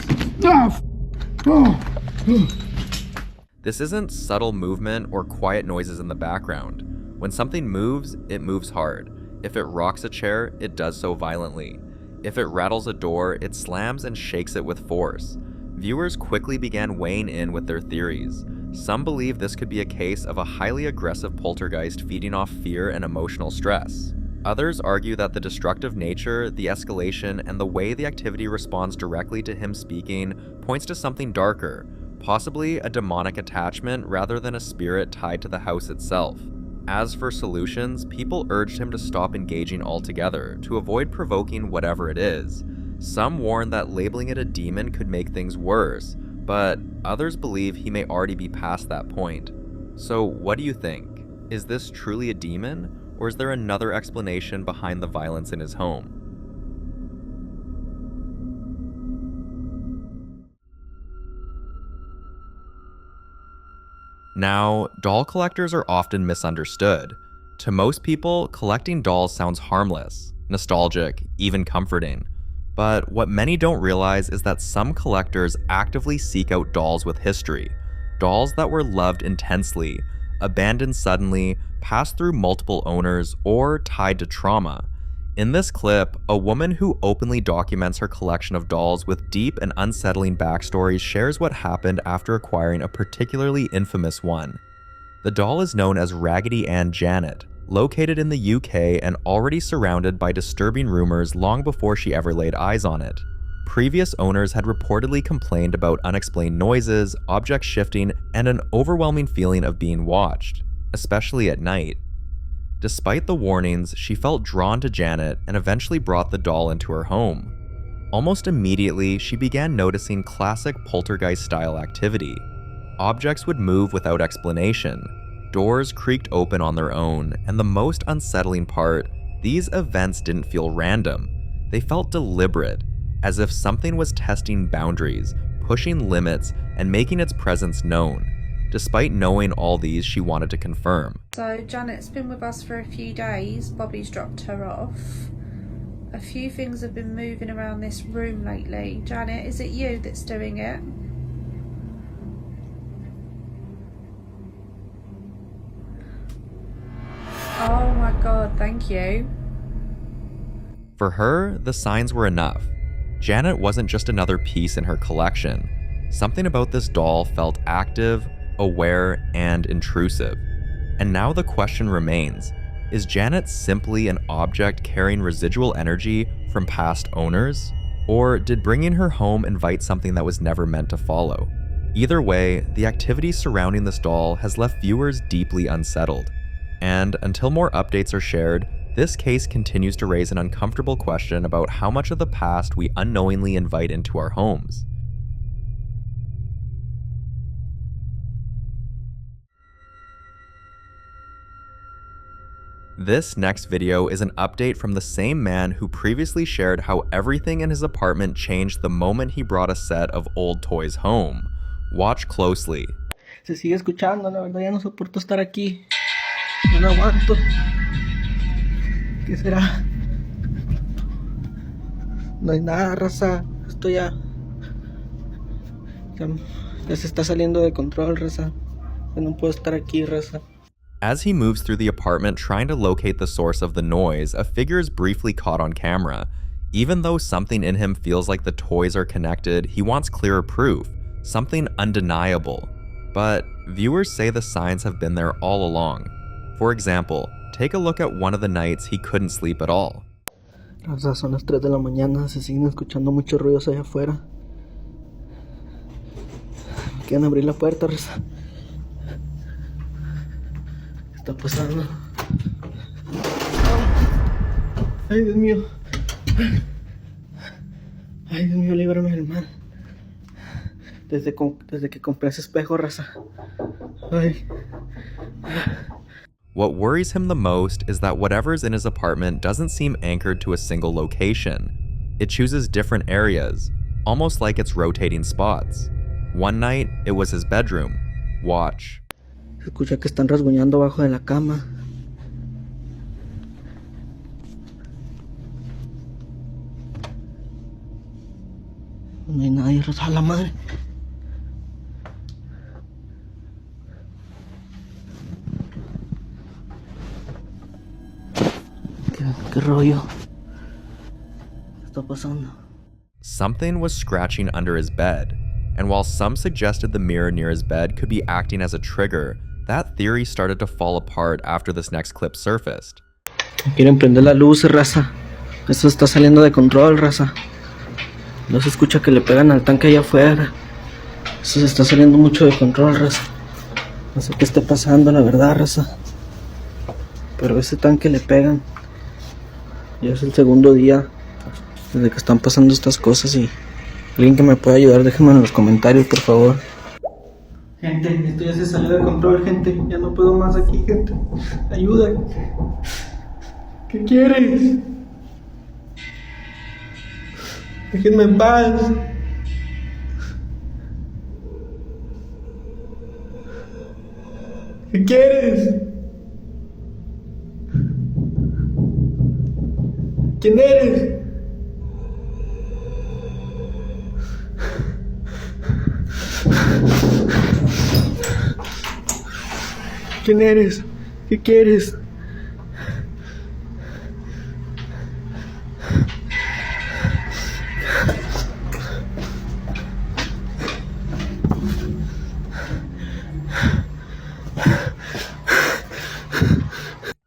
This isn't subtle movement or quiet noises in the background. When something moves, it moves hard. If it rocks a chair, it does so violently. If it rattles a door, it slams and shakes it with force. Viewers quickly began weighing in with their theories. Some believe this could be a case of a highly aggressive poltergeist feeding off fear and emotional stress. Others argue that the destructive nature, the escalation, and the way the activity responds directly to him speaking points to something darker, possibly a demonic attachment rather than a spirit tied to the house itself. As for solutions, people urged him to stop engaging altogether, to avoid provoking whatever it is. Some warned that labeling it a demon could make things worse, but others believe he may already be past that point. So what do you think? Is this truly a demon? Or is there another explanation behind the violence in his home? Now, doll collectors are often misunderstood. To most people, collecting dolls sounds harmless, nostalgic, even comforting. But what many don't realize is that some collectors actively seek out dolls with history, dolls that were loved intensely, abandoned suddenly, passed through multiple owners, or tied to trauma. In this clip, a woman who openly documents her collection of dolls with deep and unsettling backstories shares what happened after acquiring a particularly infamous one. The doll is known as Raggedy Ann Janet, located in the UK and already surrounded by disturbing rumors long before she ever laid eyes on it. Previous owners had reportedly complained about unexplained noises, object shifting, and an overwhelming feeling of being watched, especially at night. Despite the warnings, she felt drawn to Janet and eventually brought the doll into her home. Almost immediately, she began noticing classic poltergeist-style activity. Objects would move without explanation. Doors creaked open on their own, and the most unsettling part, these events didn't feel random. They felt deliberate, as if something was testing boundaries, pushing limits, and making its presence known. Despite knowing all these, she wanted to confirm. So Janet's been with us for a few days. Bobby's dropped her off. A few things have been moving around this room lately. Janet, is it you that's doing it? Oh my god, thank you. For her, the signs were enough. Janet wasn't just another piece in her collection. Something about this doll felt active, aware, and intrusive. And now the question remains, is Janet simply an object carrying residual energy from past owners? Or did bringing her home invite something that was never meant to follow? Either way, the activity surrounding this doll has left viewers deeply unsettled. And until more updates are shared, this case continues to raise an uncomfortable question about how much of the past we unknowingly invite into our homes. This next video is an update from the same man who previously shared how everything in his apartment changed the moment he brought a set of old toys home. Watch closely. Se sigue escuchando, la verdad ya no soporto estar aquí. Ya no aguanto. ¿Qué será? No hay nada, raza. Esto ya se está saliendo de control, raza. Ya no puedo estar aquí, raza. As he moves through the apartment trying to locate the source of the noise, a figure is briefly caught on camera. Even though something in him feels like the toys are connected, he wants clearer proof, something undeniable. But viewers say the signs have been there all along. For example, take a look at one of the nights he couldn't sleep at all. Raza, son las 3 de la mañana, se siguen escuchando muchos ruidos allá afuera. Quieren abrir la puerta, raza. ¿Qué está pasando? Ay, Dios mío. Ay, Dios mío, líbrame del mal. Desde que compré ese espejo, raza. Ay. What worries him the most is that whatever's in his apartment doesn't seem anchored to a single location. It chooses different areas, almost like it's rotating spots. One night, it was his bedroom. Watch. Se escucha que están rasguñando abajo de la cama. No hay nadie, raza, a la madre. ¿Qué rollo? ¿Qué está pasando? Something was scratching under his bed, and while some suggested the mirror near his bed could be acting as a trigger, that theory started to fall apart after this next clip surfaced. Quieren prender la luz, raza. Esto está saliendo de control, raza. No se escucha que le pegan al tanque allá afuera. Eso se está saliendo mucho de control, raza. No sé qué está pasando, la verdad, raza. Pero a ese tanque le pegan. Ya es el segundo día desde que están pasando estas cosas y alguien que me pueda ayudar, déjenme en los comentarios, por favor. Gente, esto ya se salió de control, gente. Ya no puedo más aquí, gente. Ayuda. ¿Qué quieres? Déjenme en paz. ¿Qué quieres? ¿Quién eres? ¿Quién eres? ¿Qué quieres?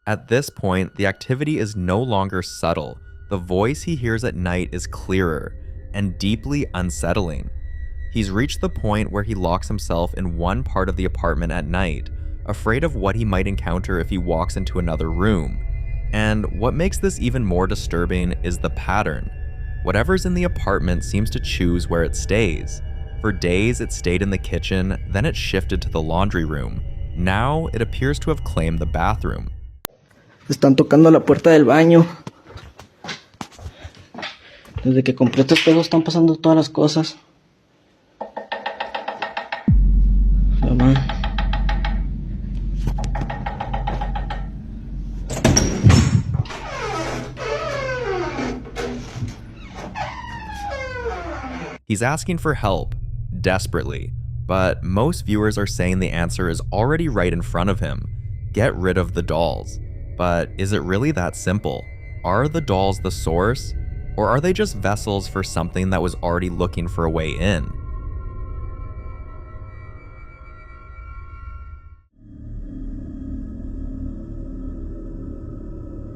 At this point, the activity is no longer subtle. The voice he hears at night is clearer and deeply unsettling. He's reached the point where he locks himself in one part of the apartment at night, afraid of what he might encounter if he walks into another room. And what makes this even more disturbing is the pattern. Whatever's in the apartment seems to choose where it stays. For days, it stayed in the kitchen, then it shifted to the laundry room. Now, it appears to have claimed the bathroom. Están tocando la puerta del baño. Desde que compré este espejo están pasando todas las cosas. Mamá. He's asking for help, desperately, but most viewers are saying the answer is already right in front of him. Get rid of the dolls. But is it really that simple? Are the dolls the source? Or are they just vessels for something that was already looking for a way in?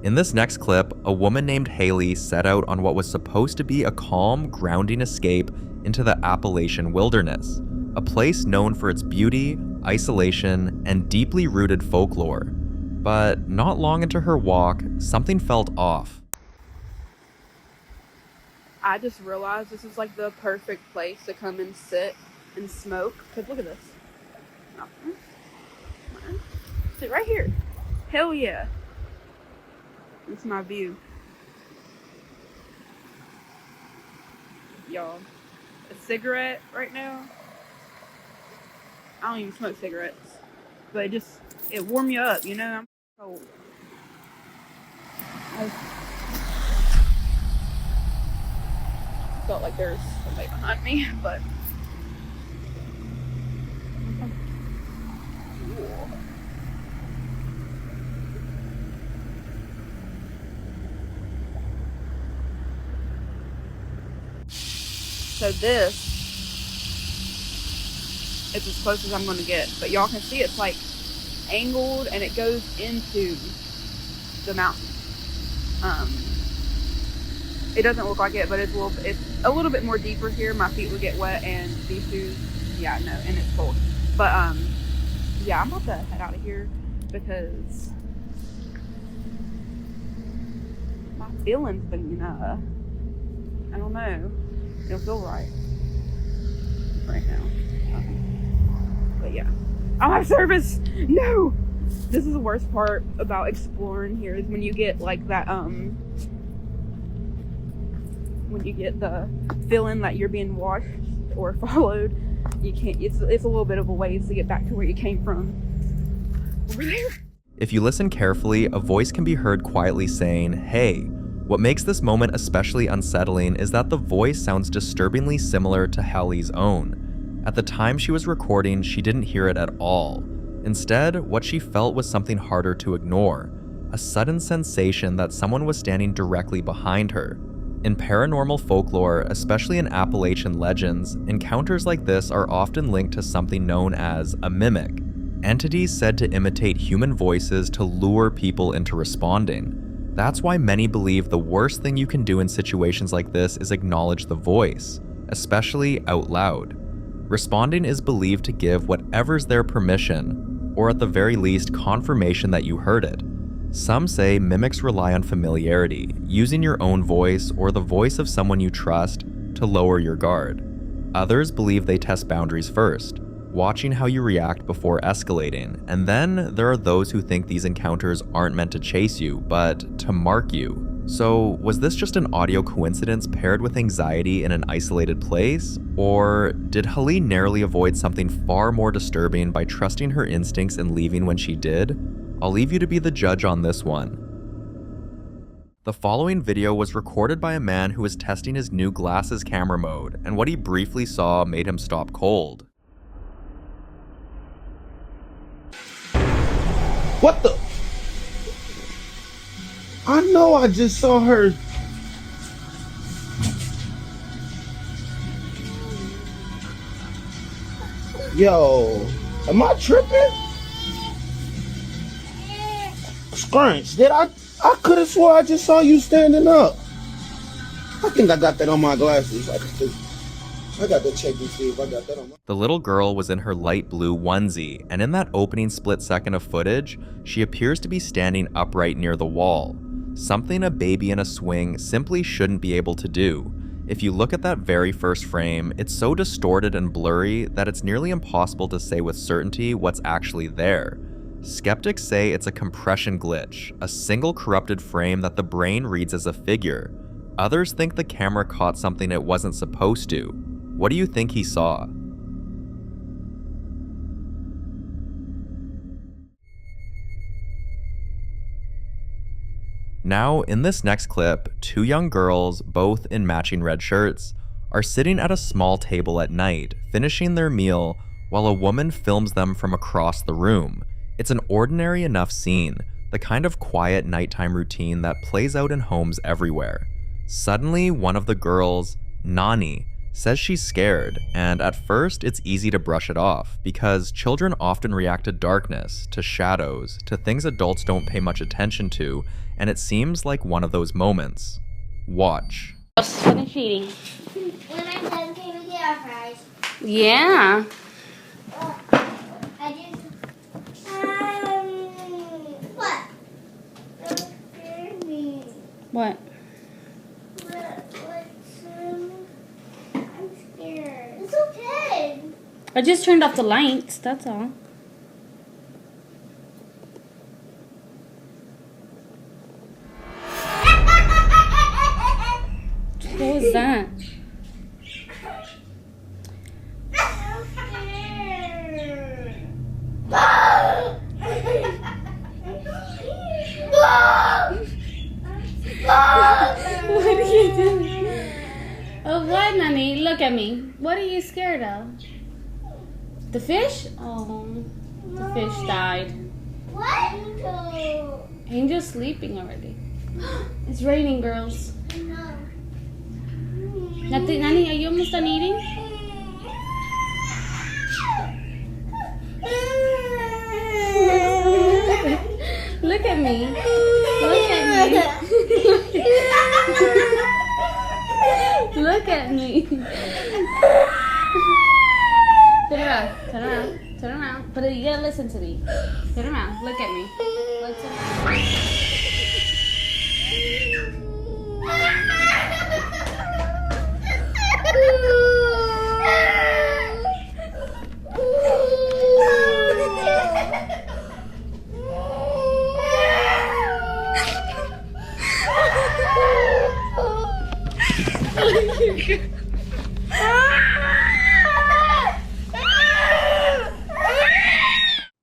In this next clip, a woman named Haley set out on what was supposed to be a calm, grounding escape into the Appalachian wilderness, a place known for its beauty, isolation, and deeply rooted folklore. But not long into her walk, something felt off. I just realized this is like the perfect place to come and sit and smoke. Cause look at this. Sit right here. Hell yeah. It's my view. Y'all. A cigarette right now. I don't even smoke cigarettes. But it warm you up, you know? I'm cold. I felt like there's somebody behind me, but cool. So this is as close as I'm going to get, but y'all can see it's like angled and it goes into the mountain. It doesn't look like it, but it's a little bit more deeper here. My feet would get wet, and these shoes, yeah, no, and it's cold. But yeah, I'm about to head out of here because my feelings been I don't know. It don't feel right now. But yeah, I don't have service. No, this is the worst part about exploring here is when you get like that when you get the feeling that you're being watched or followed. You can't. It's a little bit of a ways to get back to where you came from. Over there. If you listen carefully, a voice can be heard quietly saying, "Hey." What makes this moment especially unsettling is that the voice sounds disturbingly similar to Haley's own. At the time she was recording, she didn't hear it at all. Instead, what she felt was something harder to ignore, a sudden sensation that someone was standing directly behind her. In paranormal folklore, especially in Appalachian legends, encounters like this are often linked to something known as a mimic, entities said to imitate human voices to lure people into responding. That's why many believe the worst thing you can do in situations like this is acknowledge the voice, especially out loud. Responding is believed to give whatever's their permission, or at the very least confirmation that you heard it. Some say mimics rely on familiarity, using your own voice or the voice of someone you trust to lower your guard. Others believe they test boundaries first, watching how you react before escalating, and then there are those who think these encounters aren't meant to chase you, but to mark you. So, was this just an audio coincidence paired with anxiety in an isolated place? Or did Haley narrowly avoid something far more disturbing by trusting her instincts and leaving when she did? I'll leave you to be the judge on this one. The following video was recorded by a man who was testing his new glasses camera mode, and what he briefly saw made him stop cold. What the? I know I just saw her. Yo, am I tripping? Scrunch, I could have swore I just saw you standing up. I think I got that on my glasses. I got to check and see if I got that on my... The little girl was in her light blue onesie, and in that opening split second of footage, she appears to be standing upright near the wall. Something a baby in a swing simply shouldn't be able to do. If you look at that very first frame, it's so distorted and blurry that it's nearly impossible to say with certainty what's actually there. Skeptics say it's a compression glitch, a single corrupted frame that the brain reads as a figure. Others think the camera caught something it wasn't supposed to. What do you think he saw? Now, in this next clip, two young girls, both in matching red shirts, are sitting at a small table at night, finishing their meal, while a woman films them from across the room. It's an ordinary enough scene, the kind of quiet nighttime routine that plays out in homes everywhere. Suddenly, one of the girls, Nani, says she's scared, and at first it's easy to brush it off, because children often react to darkness, to shadows, to things adults don't pay much attention to, and it seems like one of those moments. Watch. Finish eating. When I'm done, can we get our fries? Yeah. I just... what? Don't scare me. What? I'm scared. It's okay. I just turned off the lights, that's all. What was that? What are you doing? Oh, what, Nani? Look at me. What are you scared of? The fish? Oh, the fish died. What? Angel's sleeping already. It's raining, girls. Nani, are you almost done eating? Look at me. Look at me. Look at me. Turn around. Turn around. Turn around. But you gotta listen to me. Turn around. Look at me. Listen.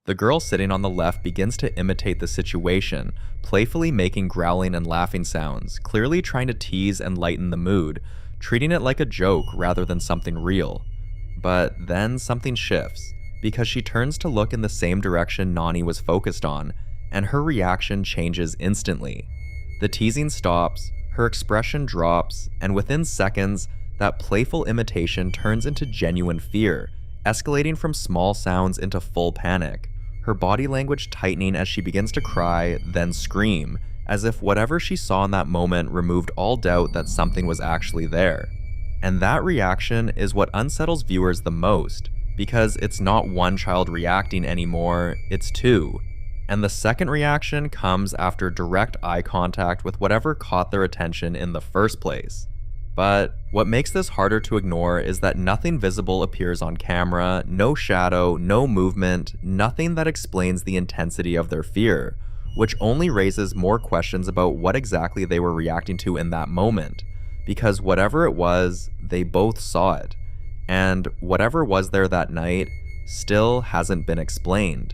The girl sitting on the left begins to imitate the situation, playfully making growling and laughing sounds, clearly trying to tease and lighten the mood, treating it like a joke rather than something real. But then something shifts, because she turns to look in the same direction Nani was focused on, and her reaction changes instantly. The teasing stops, her expression drops, and within seconds, that playful imitation turns into genuine fear, escalating from small sounds into full panic, her body language tightening as she begins to cry, then scream, as if whatever she saw in that moment removed all doubt that something was actually there. And that reaction is what unsettles viewers the most, because it's not one child reacting anymore, it's two. And the second reaction comes after direct eye contact with whatever caught their attention in the first place. But what makes this harder to ignore is that nothing visible appears on camera, no shadow, no movement, nothing that explains the intensity of their fear, which only raises more questions about what exactly they were reacting to in that moment, because whatever it was, they both saw it, and whatever was there that night still hasn't been explained.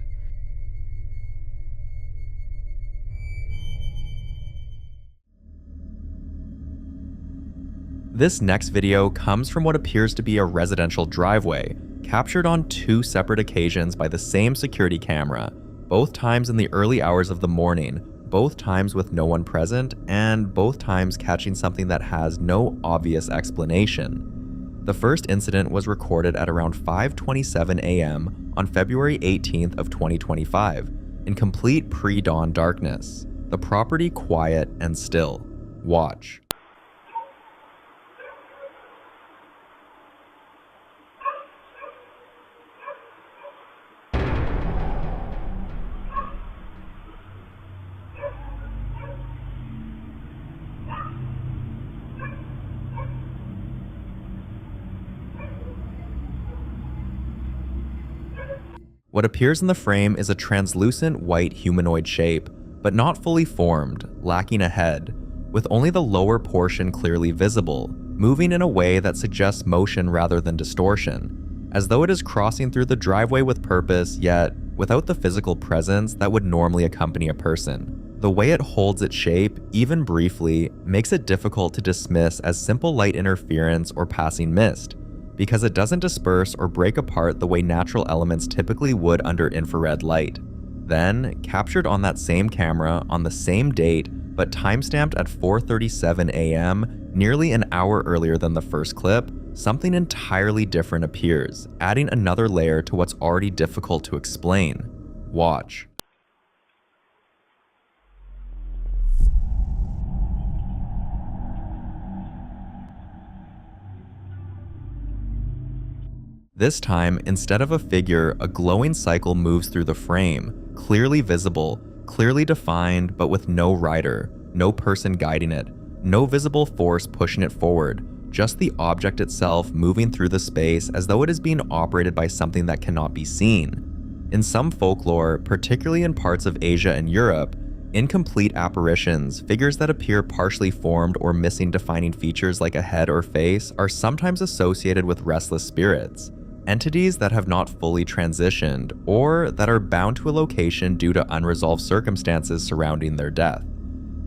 This next video comes from what appears to be a residential driveway, captured on two separate occasions by the same security camera, both times in the early hours of the morning, both times with no one present, and both times catching something that has no obvious explanation. The first incident was recorded at around 5:27 a.m. on February 18th of 2025, in complete pre-dawn darkness. The property quiet and still. Watch. What appears in the frame is a translucent white humanoid shape, but not fully formed, lacking a head, with only the lower portion clearly visible, moving in a way that suggests motion rather than distortion, as though it is crossing through the driveway with purpose, yet without the physical presence that would normally accompany a person. the way it holds its shape, even briefly, makes it difficult to dismiss as simple light interference or passing mist, because it doesn't disperse or break apart the way natural elements typically would under infrared light. Then, captured on that same camera on the same date, but timestamped at 4:37 a.m., nearly an hour earlier than the first clip, something entirely different appears, adding another layer to what's already difficult to explain. Watch. This time, instead of a figure, a glowing cycle moves through the frame, clearly visible, clearly defined, but with no rider, no person guiding it, no visible force pushing it forward, just the object itself moving through the space as though it is being operated by something that cannot be seen. In some folklore, particularly in parts of Asia and Europe, incomplete apparitions, figures that appear partially formed or missing defining features like a head or face, are sometimes associated with restless spirits. Entities that have not fully transitioned, or that are bound to a location due to unresolved circumstances surrounding their death.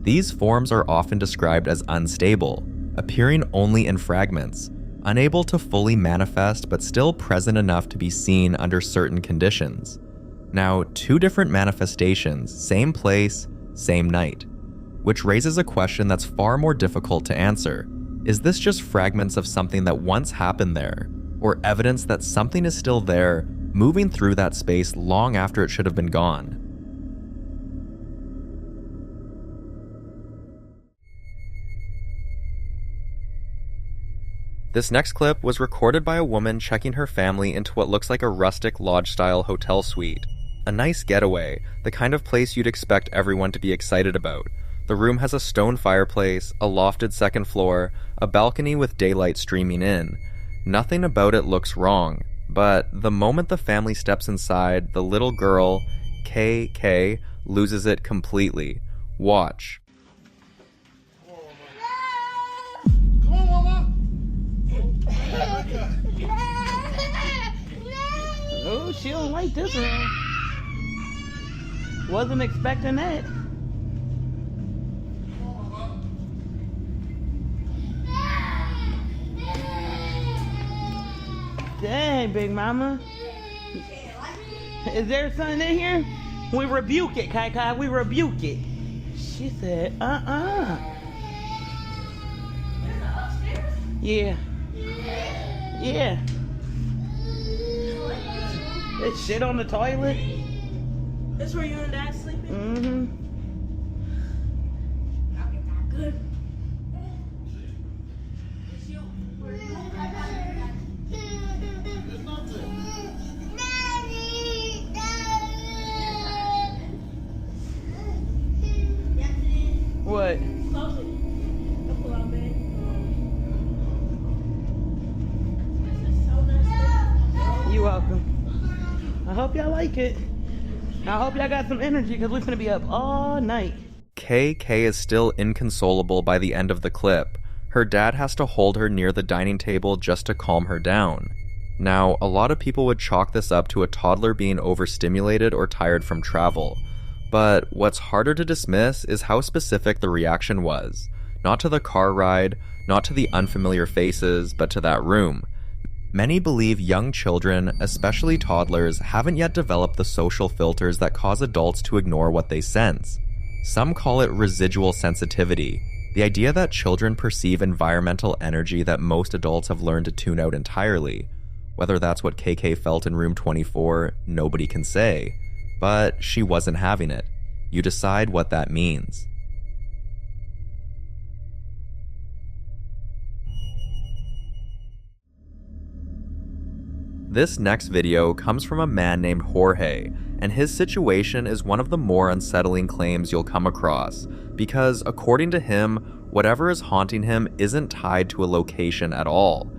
These forms are often described as unstable, appearing only in fragments, unable to fully manifest but still present enough to be seen under certain conditions. Now, two different manifestations, same place, same night, which raises a question that's far more difficult to answer. Is this just fragments of something that once happened there, or evidence that something is still there, moving through that space long after it should have been gone? This next clip was recorded by a woman checking her family into what looks like a rustic lodge-style hotel suite. A nice getaway, the kind of place you'd expect everyone to be excited about. The room has a stone fireplace, a lofted second floor, a balcony with daylight streaming in. Nothing about it looks wrong, but the moment the family steps inside, the little girl, KK, loses it completely. Watch. Come on, Mama. Oh, she don't like this one. Wasn't expecting that. Dang, Big Mama. Is there something in here? We rebuke it, Kai Kai. We rebuke it. She said, Yeah. Yeah. There's shit on the toilet. That's where you and Dad sleeping? Mm-hmm. Good. What? Close it. Don't pull out bed. You welcome. I hope y'all like it. I hope y'all got some energy because we're gonna be up all night. KK is still inconsolable by the end of the clip. Her dad has to hold her near the dining table just to calm her down. Now, a lot of people would chalk this up to a toddler being overstimulated or tired from travel. But what's harder to dismiss is how specific the reaction was. Not to the car ride, not to the unfamiliar faces, but to that room. Many believe young children, especially toddlers, haven't yet developed the social filters that cause adults to ignore what they sense. Some call it residual sensitivity, the idea that children perceive environmental energy that most adults have learned to tune out entirely. Whether that's what KK felt in room 24, nobody can say. But she wasn't having it. You decide what that means. This next video comes from a man named Jorge, and his situation is one of the more unsettling claims you'll come across, because according to him, whatever is haunting him isn't tied to a location at all.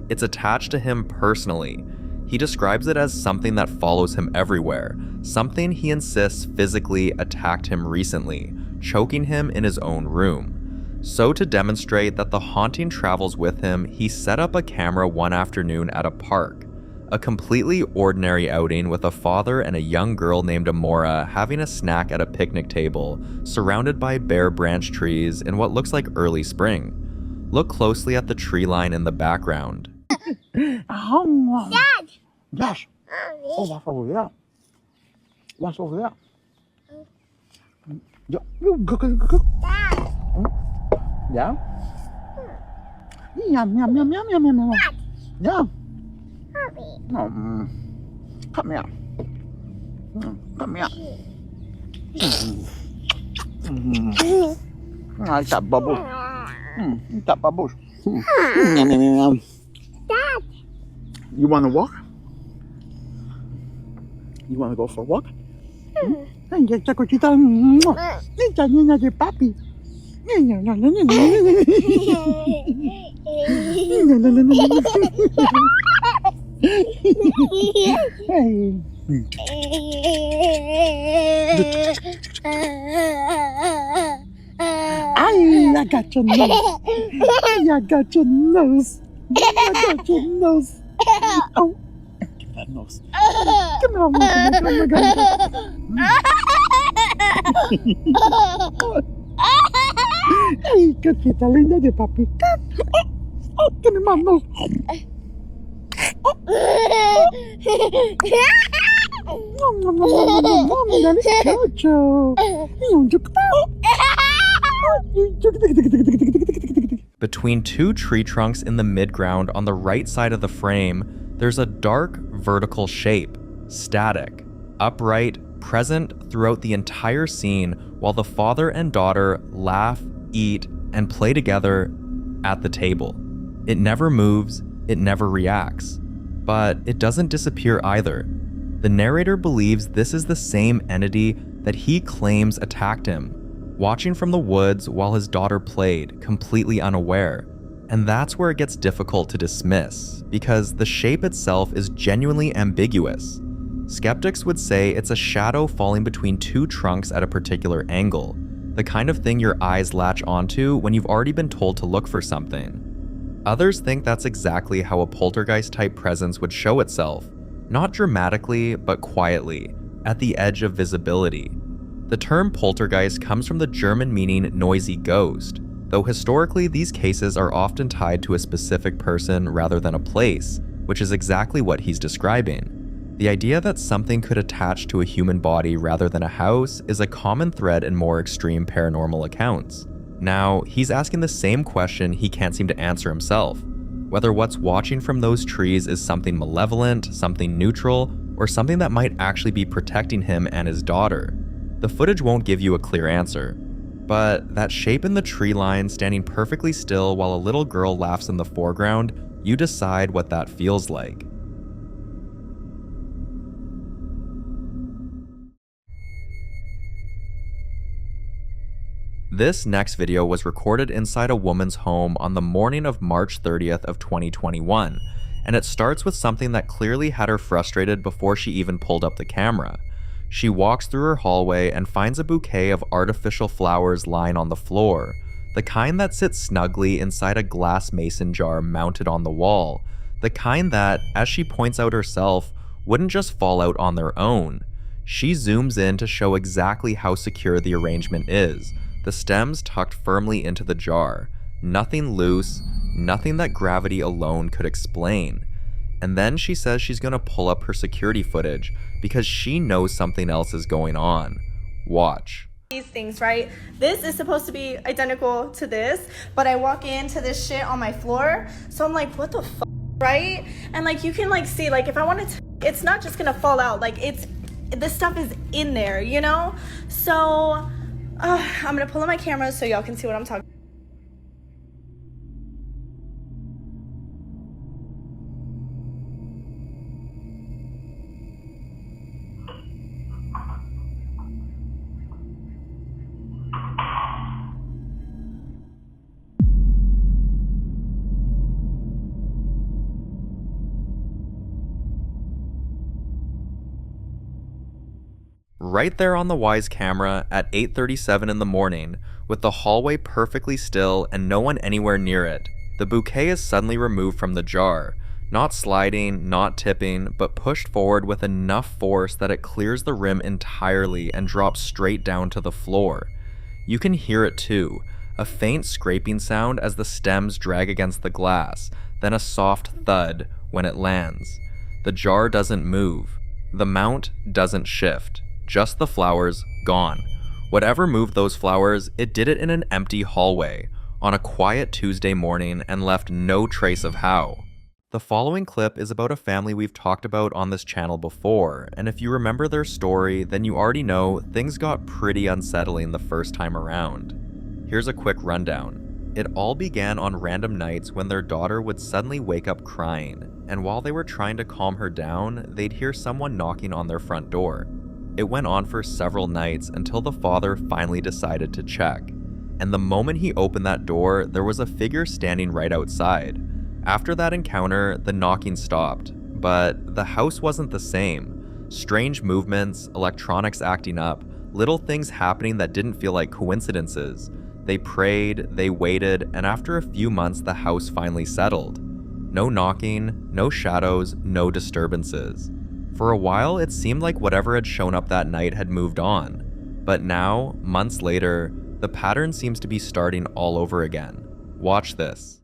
It's attached to him personally. He describes it as something that follows him everywhere, something he insists physically attacked him recently, choking him in his own room. So to demonstrate that the haunting travels with him, he set up a camera one afternoon at a park. A completely ordinary outing with a father and a young girl named Amora having a snack at a picnic table, surrounded by bare branch trees in what looks like early spring. Look closely at the tree line in the background. Dad! Yes. Oh, what's over there? What's over there? Yeah. Yeah? Yum, yum, yum, yum, yum, yum. Yeah. Come here. Come here. It's that bubble. It's that bubble. Dad. You want to walk? You want to go for a walk? Esta cochita. Esta niña de papi. Ay, I got your nose. I got your nose. I got your nose. Oh, give that nose. Come on, Ay, cosita linda de papi. Oh, give me my nose. Between two tree trunks in the midground on the right side of the frame, there's a dark vertical shape, static, upright, present throughout the entire scene while the father and daughter laugh, eat, and play together at the table. It never moves, it never reacts, but it doesn't disappear either. The narrator believes this is the same entity that he claims attacked him, watching from the woods while his daughter played, completely unaware. And that's where it gets difficult to dismiss, because the shape itself is genuinely ambiguous. Skeptics would say it's a shadow falling between two trunks at a particular angle, the kind of thing your eyes latch onto when you've already been told to look for something. Others think that's exactly how a poltergeist-type presence would show itself, not dramatically, but quietly, at the edge of visibility. The term poltergeist comes from the German meaning noisy ghost, though historically these cases are often tied to a specific person rather than a place, which is exactly what he's describing. The idea that something could attach to a human body rather than a house is a common thread in more extreme paranormal accounts. Now, he's asking the same question he can't seem to answer himself, whether what's watching from those trees is something malevolent, something neutral, or something that might actually be protecting him and his daughter. The footage won't give you a clear answer, but that shape in the tree line standing perfectly still while a little girl laughs in the foreground, you decide what that feels like. This next video was recorded inside a woman's home on the morning of March 30th of 2021, and it starts with something that clearly had her frustrated before she even pulled up the camera. She walks through her hallway and finds a bouquet of artificial flowers lying on the floor, the kind that sits snugly inside a glass mason jar mounted on the wall, the kind that, as she points out herself, wouldn't just fall out on their own. She zooms in to show exactly how secure the arrangement is, the stems tucked firmly into the jar, nothing loose, nothing that gravity alone could explain. And then she says she's gonna pull up her security footage because she knows something else is going on. Watch. These things, right? This is supposed to be identical to this, but I walk into this shit on my floor, so I'm like, what the fuck, right? And like, you can like see, like if I wanted to, it's not just gonna fall out, like this stuff is in there, you know? So, I'm gonna pull up my camera so y'all can see what I'm talking about. Right there on the Wise camera at 8:37 in the morning, with the hallway perfectly still and no one anywhere near it, the bouquet is suddenly removed from the jar, Not sliding, not tipping, but pushed forward with enough force that it clears the rim entirely and drops straight down to the floor. You can hear it too, a faint scraping sound as the stems drag against the glass, then a soft thud when it lands. The jar doesn't move. The mount doesn't shift. Just the flowers gone. Whatever moved those flowers, it did it in an empty hallway, on a quiet Tuesday morning, and left no trace of how. The following clip is about a family we've talked about on this channel before, and if you remember their story, then you already know things got pretty unsettling the first time around. Here's a quick rundown. It all began on random nights when their daughter would suddenly wake up crying, and while they were trying to calm her down, they'd hear someone knocking on their front door. It went on for several nights until the father finally decided to check. And the moment he opened that door, there was a figure standing right outside. After that encounter, the knocking stopped, but the house wasn't the same. Strange movements, electronics acting up, little things happening that didn't feel like coincidences. They prayed, they waited, and after a few months, the house finally settled. No knocking, no shadows, no disturbances. For a while, it seemed like whatever had shown up that night had moved on. But now, months later, the pattern seems to be starting all over again. Watch this.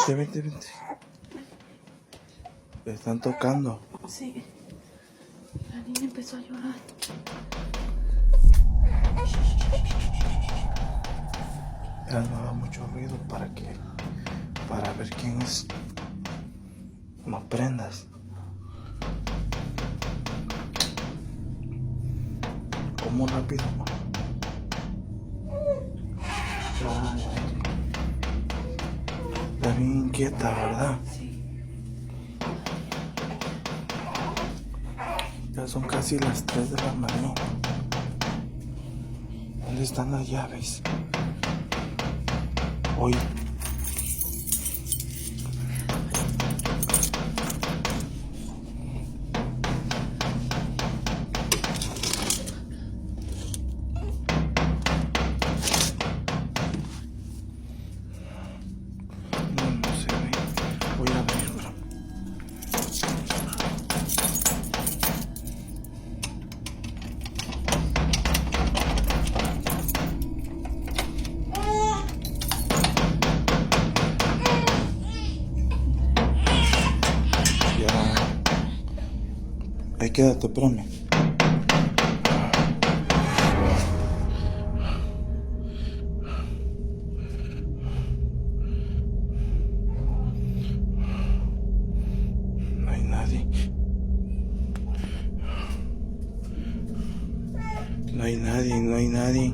Vente. Le están tocando. Sí. La niña empezó a llorar. Ya no haga mucho ruido para ver quién es. No prendas. ¿Cómo rápido? Está bien inquieta, ¿verdad? Sí. Ya son casi las 3 de la mañana. ¿Dónde están las llaves? Hoy. No se ve. Voy a abrir, bro. Ahí quédate, espérame. No hay nadie. No hay nadie.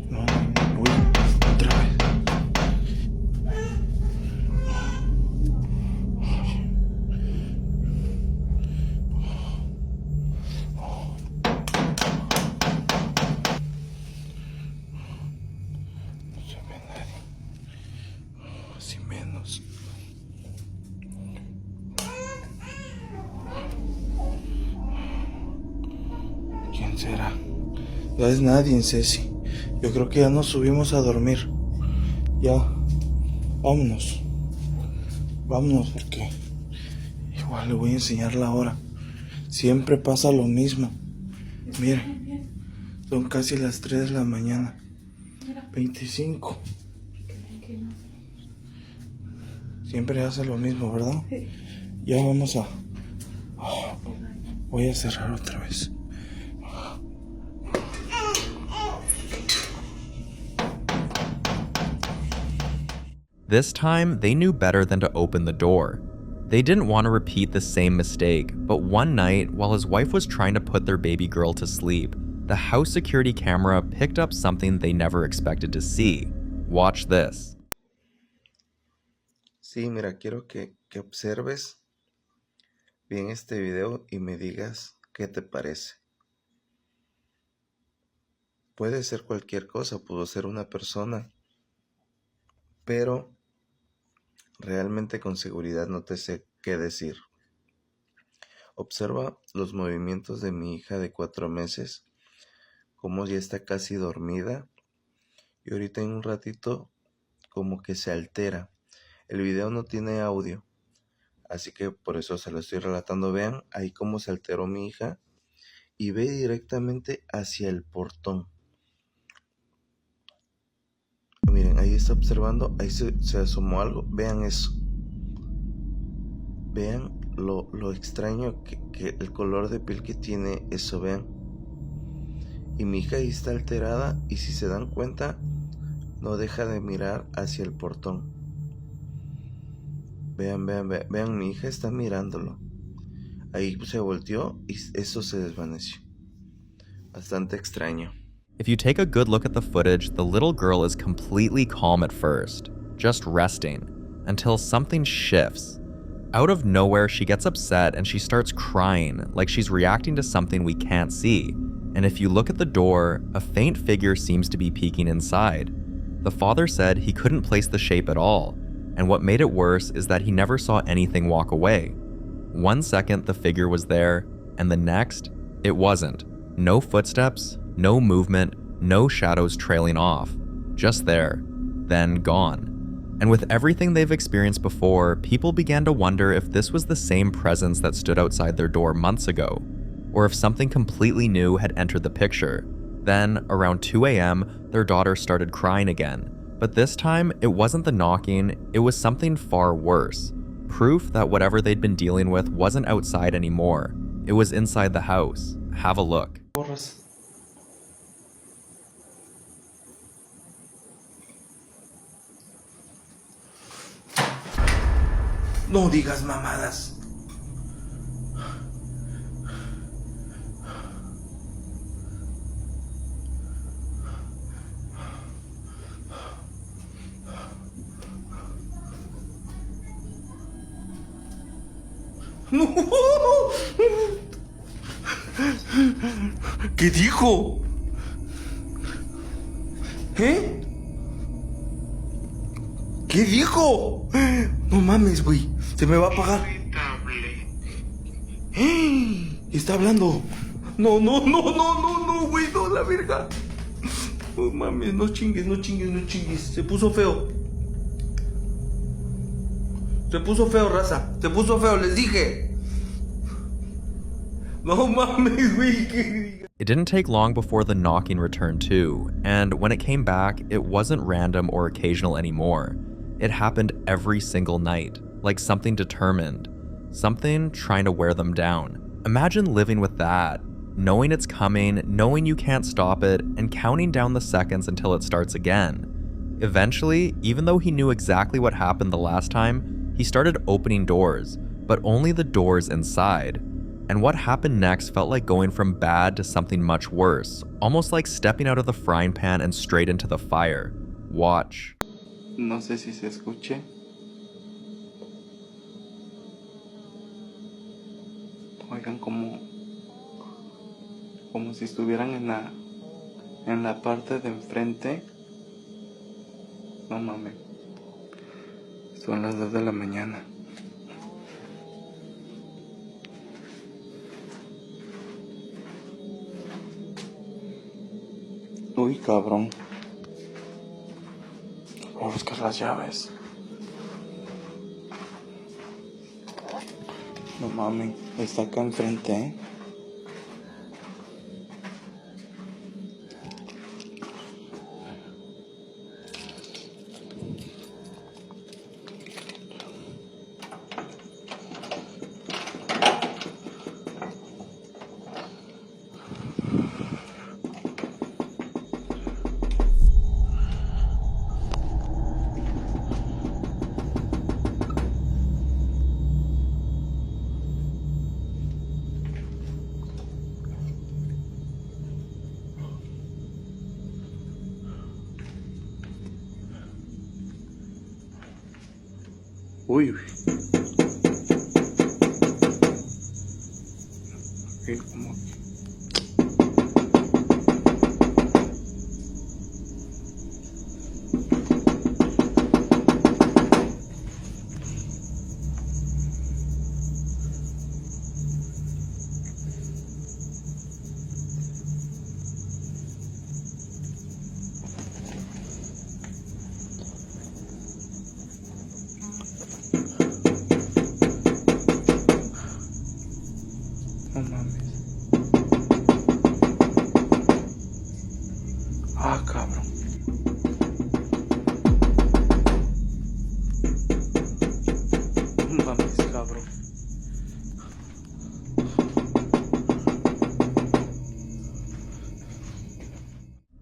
No, uy, otra vez. Así menos. ¿Quién será? No es nadie, Ceci. Yo creo que ya nos subimos a dormir. Ya. Vámonos. Vámonos porque igual le voy a enseñar la hora. Siempre pasa lo mismo. Miren. Son casi las 3 de la mañana. 25. Siempre hace lo mismo, ¿verdad? Sí. Ya vamos a... Voy a cerrar otra vez. This time, they knew better than to open the door. They didn't want to repeat the same mistake, but one night, while his wife was trying to put their baby girl to sleep, the house security camera picked up something they never expected to see. Watch this. Sí, mira, quiero que observes bien este video y me digas qué te parece. Puede ser cualquier cosa, pudo ser una persona, pero realmente con seguridad no te sé qué decir. Observa los movimientos de mi hija de 4 meses, cómo ya está casi dormida, y ahorita en un ratito como que se altera. El video no tiene audio, así que por eso se lo estoy relatando. Vean ahí cómo se alteró mi hija y ve directamente hacia el portón. Miren, ahí está observando, ahí se asomó algo. Vean eso. Vean lo extraño que el color de piel que tiene eso, vean. Y mi hija ahí está alterada y si se dan cuenta, no deja de mirar hacia el portón. Vean, mi hija está mirándolo. Ahí se volteó y eso se desvaneció. Bastante extraño. If you take a good look at the footage, the little girl is completely calm at first, just resting, until something shifts. Out of nowhere, she gets upset and she starts crying, like she's reacting to something we can't see. And if you look at the door, a faint figure seems to be peeking inside. The father said he couldn't place the shape at all, and what made it worse is that he never saw anything walk away. 1 second the figure was there, and the next, it wasn't. No footsteps, no movement, no shadows trailing off. Just there, then gone. And with everything they've experienced before, people began to wonder if this was the same presence that stood outside their door months ago, or if something completely new had entered the picture. Then, around 2 a.m., their daughter started crying again. But this time, it wasn't the knocking, it was something far worse. Proof that whatever they'd been dealing with wasn't outside anymore. It was inside the house. Have a look. No digas mamadas. No. ¿Qué dijo? ¿Eh? ¿Qué dijo? No mames, güey. Se me va a apagar. Está hablando. No, güey. No, la verga. No mames, no chingues. Se puso feo. Raza. Se puso feo, les dije. No mames, güey. It didn't take long before the knocking returned too, and when it came back, it wasn't random or occasional anymore. It happened every single night, like something determined, something trying to wear them down. Imagine living with that, knowing it's coming, knowing you can't stop it, and counting down the seconds until it starts again. Eventually, even though he knew exactly what happened the last time, he started opening doors, but only the doors inside. And what happened next felt like going from bad to something much worse, almost like stepping out of the frying pan and straight into the fire. Watch. No sé si se escuche. Oigan, como si estuvieran en la parte de enfrente. No mames. Son las 2 de la mañana. Uy, cabrón. Voy a buscar las llaves. No mames, está acá enfrente, ¿eh? Uy. ¿Cómo? cabrón. No mames, cabrón.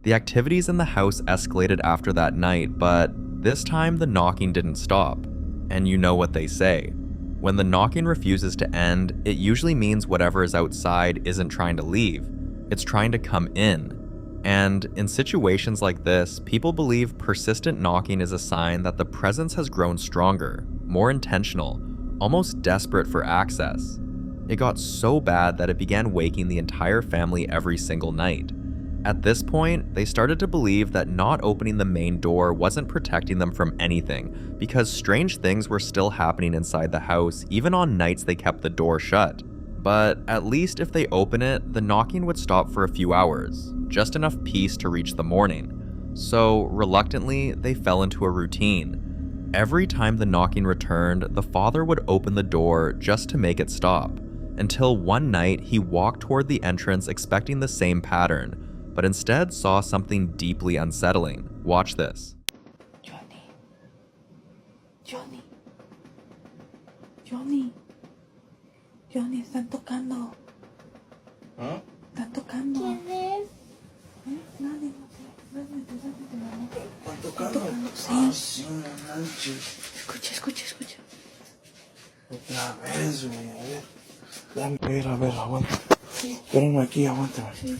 The activities in the house escalated after that night, but this time the knocking didn't stop. And you know what they say. When the knocking refuses to end, it usually means whatever is outside isn't trying to leave. It's trying to come in. And in situations like this, people believe persistent knocking is a sign that the presence has grown stronger, more intentional, almost desperate for access. It got so bad that it began waking the entire family every single night. At this point, they started to believe that not opening the main door wasn't protecting them from anything, because strange things were still happening inside the house even on nights they kept the door shut. But at least if they open it, the knocking would stop for a few hours, just enough peace to reach the morning. So reluctantly, they fell into a routine. Every time the knocking returned, the father would open the door just to make it stop, until one night he walked toward the entrance expecting the same pattern, but instead saw something deeply unsettling. Watch this. Johnny, están tocando. ¿Ah? Están tocando. ¿Quién es? Nadie, ¿Están tocando? Sí. Ah, sí, no manches. Escucha. Otra vez, güey, a ver. Déjame ir, a ver, aguanta. Espérame aquí, aguántame. Sí.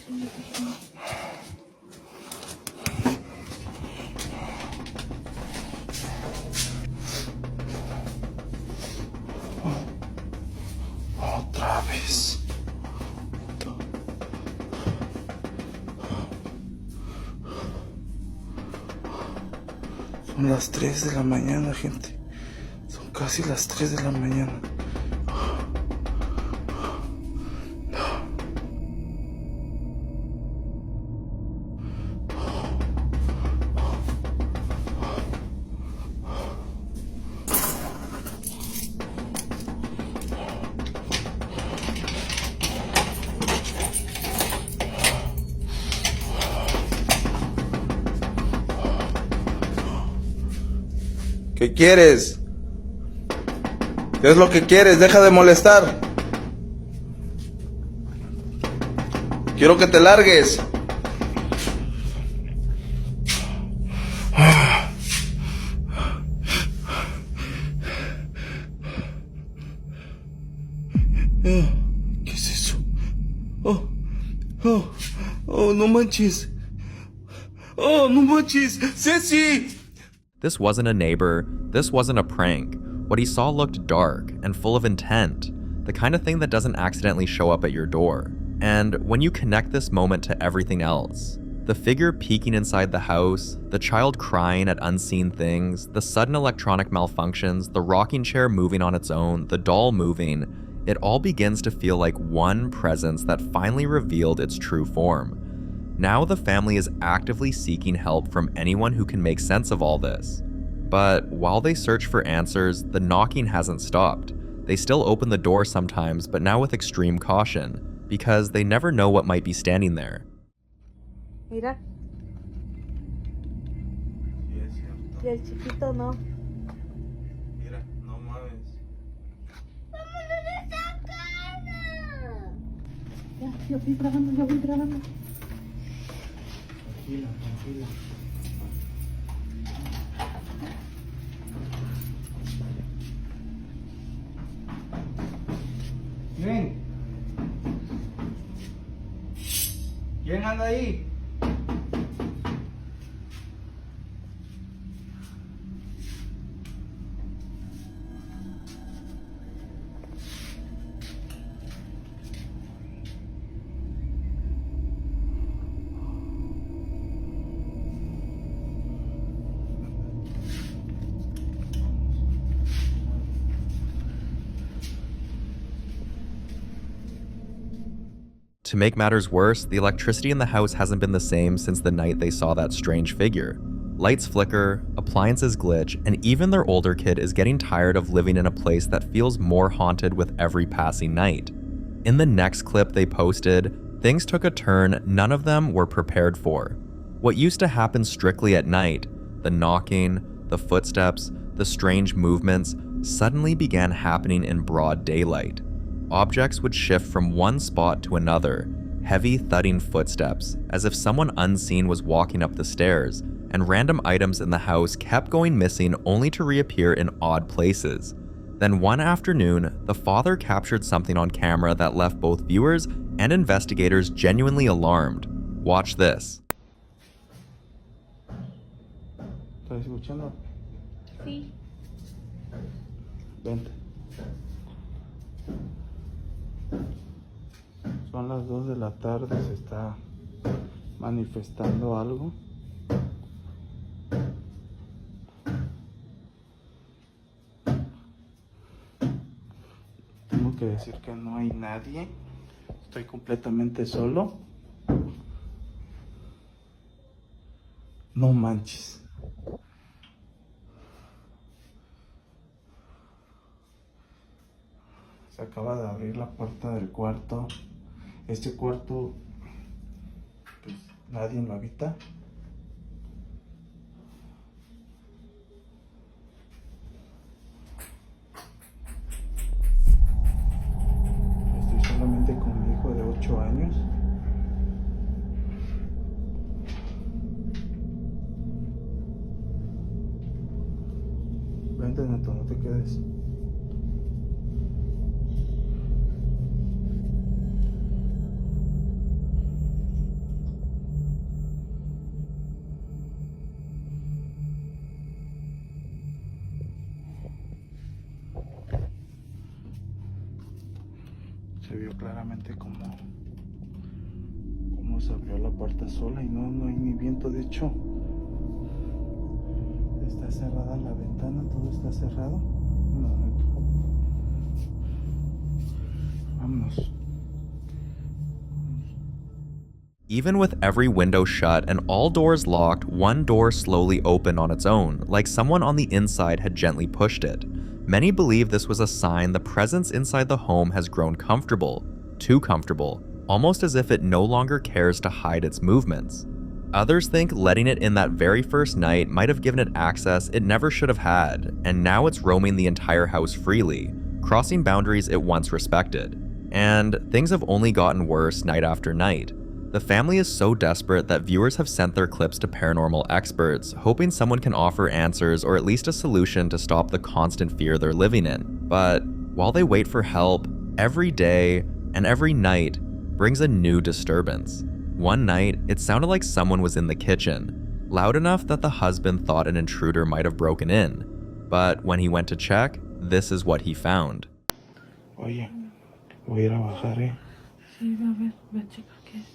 Otra vez. Son las 3 de la mañana, gente. Son casi las 3 de la mañana. ¿Qué quieres? ¿Qué es lo que quieres? Deja de molestar. Quiero que te largues. ¿Qué es eso? Oh, no manches. Oh, no manches. Ceci. This wasn't a neighbor, this wasn't a prank. What he saw looked dark and full of intent, the kind of thing that doesn't accidentally show up at your door. And when you connect this moment to everything else, the figure peeking inside the house, the child crying at unseen things, the sudden electronic malfunctions, the rocking chair moving on its own, the doll moving, it all begins to feel like one presence that finally revealed its true form. Now the family is actively seeking help from anyone who can make sense of all this. But while they search for answers, the knocking hasn't stopped. They still open the door sometimes, but now with extreme caution, because they never know what might be standing there. Mira. Y el chiquito no. Mira, no mames. ¡Vámonos de esta casa! Ya, yo voy grabando. Tranquila. Ven. ¿Quién anda ahí? To make matters worse, the electricity in the house hasn't been the same since the night they saw that strange figure. Lights flicker, appliances glitch, and even their older kid is getting tired of living in a place that feels more haunted with every passing night. In the next clip they posted, things took a turn none of them were prepared for. What used to happen strictly at night, the knocking, the footsteps, the strange movements, suddenly began happening in broad daylight. Objects would shift from one spot to another, heavy thudding footsteps, as if someone unseen was walking up the stairs, and random items in the house kept going missing only to reappear in odd places. Then one afternoon, the father captured something on camera that left both viewers and investigators genuinely alarmed. Watch this. ¿Estás escuchando? Sí. Vente. Son las 2 de la tarde, se está manifestando algo. Tengo que decir que no hay nadie. Estoy completamente solo. No manches. Se acaba de abrir la puerta del cuarto. Este cuarto, pues nadie lo habita. Estoy solamente con mi hijo de 8 años. Vente, Neto, no te quedes. Se vio claramente cómo se abrió la puerta sola y no hay ni viento. De hecho, está cerrada la ventana, todo está cerrado. No, vámonos. Even with every window shut and all doors locked, one door slowly opened on its own, like someone on the inside had gently pushed it. Many believe this was a sign the presence inside the home has grown comfortable, too comfortable, almost as if it no longer cares to hide its movements. Others think letting it in that very first night might have given it access it never should have had, and now it's roaming the entire house freely, crossing boundaries it once respected. And things have only gotten worse night after night. The family is so desperate that viewers have sent their clips to paranormal experts, hoping someone can offer answers or at least a solution to stop the constant fear they're living in. But while they wait for help, every day and every night brings a new disturbance. One night, it sounded like someone was in the kitchen, loud enough that the husband thought an intruder might have broken in. But when he went to check, this is what he found. Oye, voy a ir a bajar, Sí, a ver, ve a checar qué es.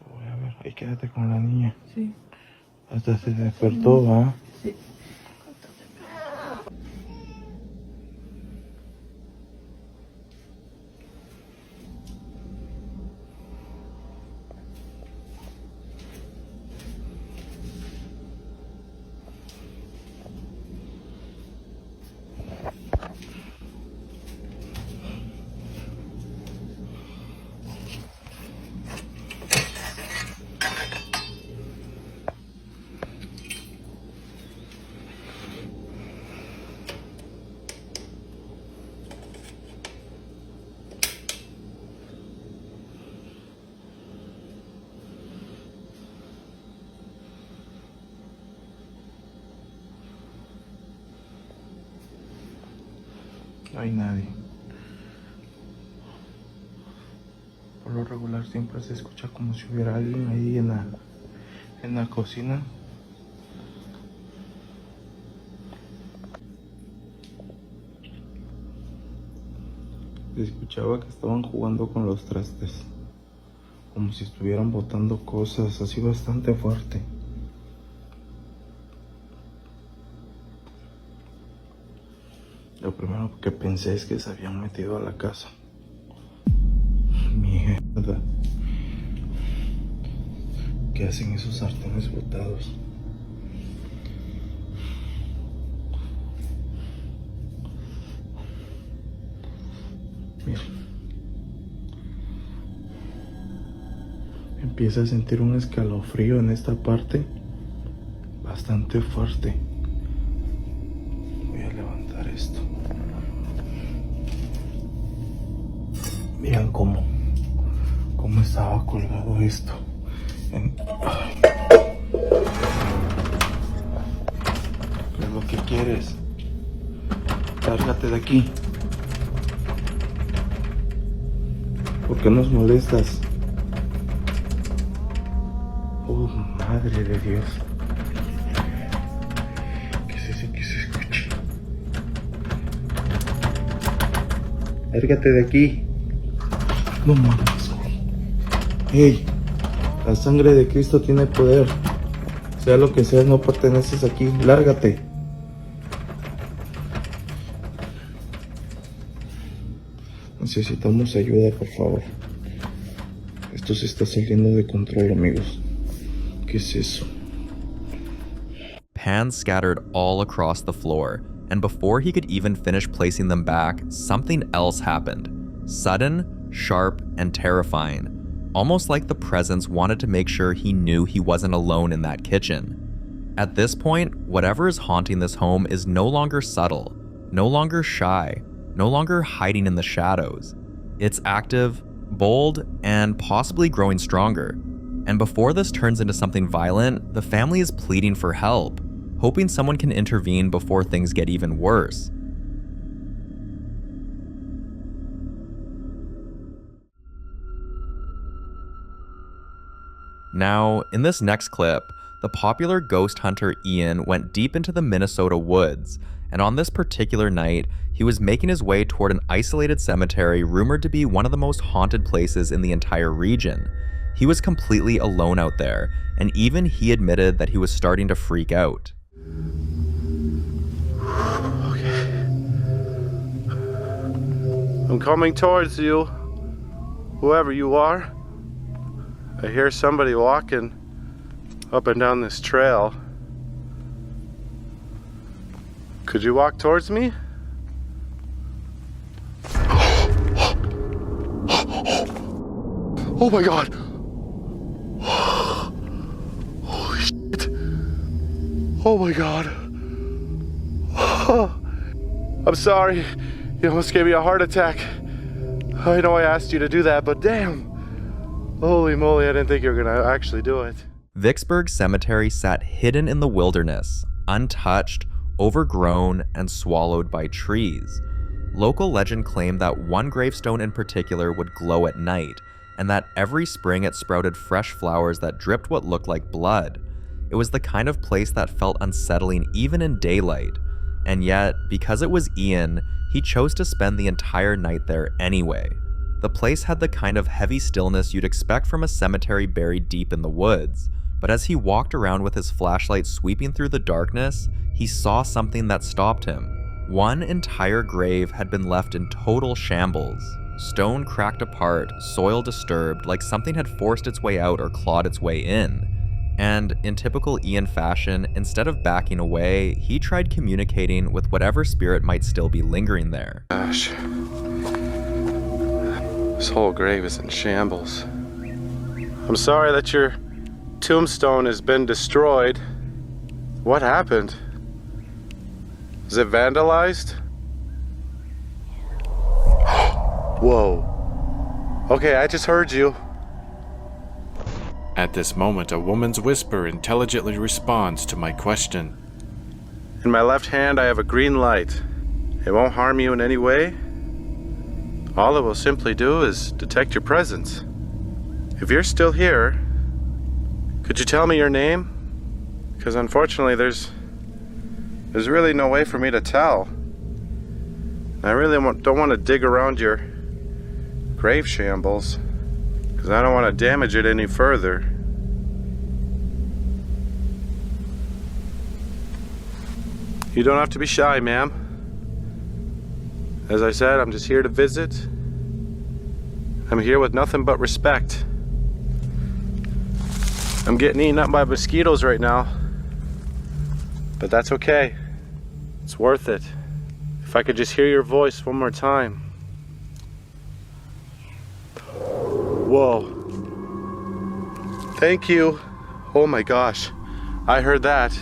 Voy a ver, ahí quédate con la niña. Sí. Hasta se despertó, ¿va? Sí. No hay nadie. Por lo regular siempre se escucha como si hubiera alguien ahí en la cocina. Se escuchaba que estaban jugando con los trastes, como si estuvieran botando cosas, así bastante fuerte. Lo primero que pensé es que se habían metido a la casa. Mierda. ¿Qué hacen esos sartenes botados? Mira. Empieza a sentir un escalofrío en esta parte bastante fuerte. Voy a levantar esto. Miren cómo estaba colgado esto. Ay. ¿Qué es lo que quieres? Lárgate de aquí. ¿Por qué nos molestas? Oh, madre de Dios. ¿Qué es eso que se escucha? Lárgate de aquí. No mames, güey. Hey, la sangre de Cristo tiene poder. Sea lo que sea, no perteneces aquí. Lárgate. Necesitamos ayuda, por favor. Esto se está saliendo de control, amigos. ¿Qué es eso? Pans scattered all across the floor, and before he could even finish placing them back, something else happened. Sudden, sharp, and terrifying. Almost like the presence wanted to make sure he knew he wasn't alone in that kitchen. At this point, whatever is haunting this home is no longer subtle, no longer shy, no longer hiding in the shadows. It's active, bold, and possibly growing stronger. And before this turns into something violent, the family is pleading for help, hoping someone can intervene before things get even worse. Now, in this next clip, the popular ghost hunter Ian went deep into the Minnesota woods, and on this particular night, he was making his way toward an isolated cemetery rumored to be one of the most haunted places in the entire region. He was completely alone out there, and even he admitted that he was starting to freak out. Okay. I'm coming towards you, whoever you are. I hear somebody walking up and down this trail. Could you walk towards me? Oh my God! Holy shit! Oh my God! I'm sorry. You almost gave me a heart attack. I know I asked you to do that, but damn! Holy moly, I didn't think you were gonna actually do it. Vicksburg Cemetery sat hidden in the wilderness, untouched, overgrown, and swallowed by trees. Local legend claimed that one gravestone in particular would glow at night, and that every spring it sprouted fresh flowers that dripped what looked like blood. It was the kind of place that felt unsettling even in daylight. And yet, because it was Ian, he chose to spend the entire night there anyway. The place had the kind of heavy stillness you'd expect from a cemetery buried deep in the woods, but as he walked around with his flashlight sweeping through the darkness, he saw something that stopped him. One entire grave had been left in total shambles. Stone cracked apart, soil disturbed, like something had forced its way out or clawed its way in. And in typical Ian fashion, instead of backing away, he tried communicating with whatever spirit might still be lingering there. Gosh. This whole grave is in shambles. I'm sorry that your tombstone has been destroyed. What happened? Is it vandalized? Whoa. Okay, I just heard you. At this moment, a woman's whisper intelligently responds to my question. In my left hand, I have a green light. It won't harm you in any way. All it will simply do is detect your presence. If you're still here, could you tell me your name? Because unfortunately, there's really no way for me to tell. I really don't want to dig around your grave shambles, because I don't want to damage it any further. You don't have to be shy, ma'am. As I said, I'm just here to visit. I'm here with nothing but respect. I'm getting eaten up by mosquitoes right now, but that's okay. It's worth it. If I could just hear your voice one more time. Whoa. Thank you. Oh my gosh. I heard that.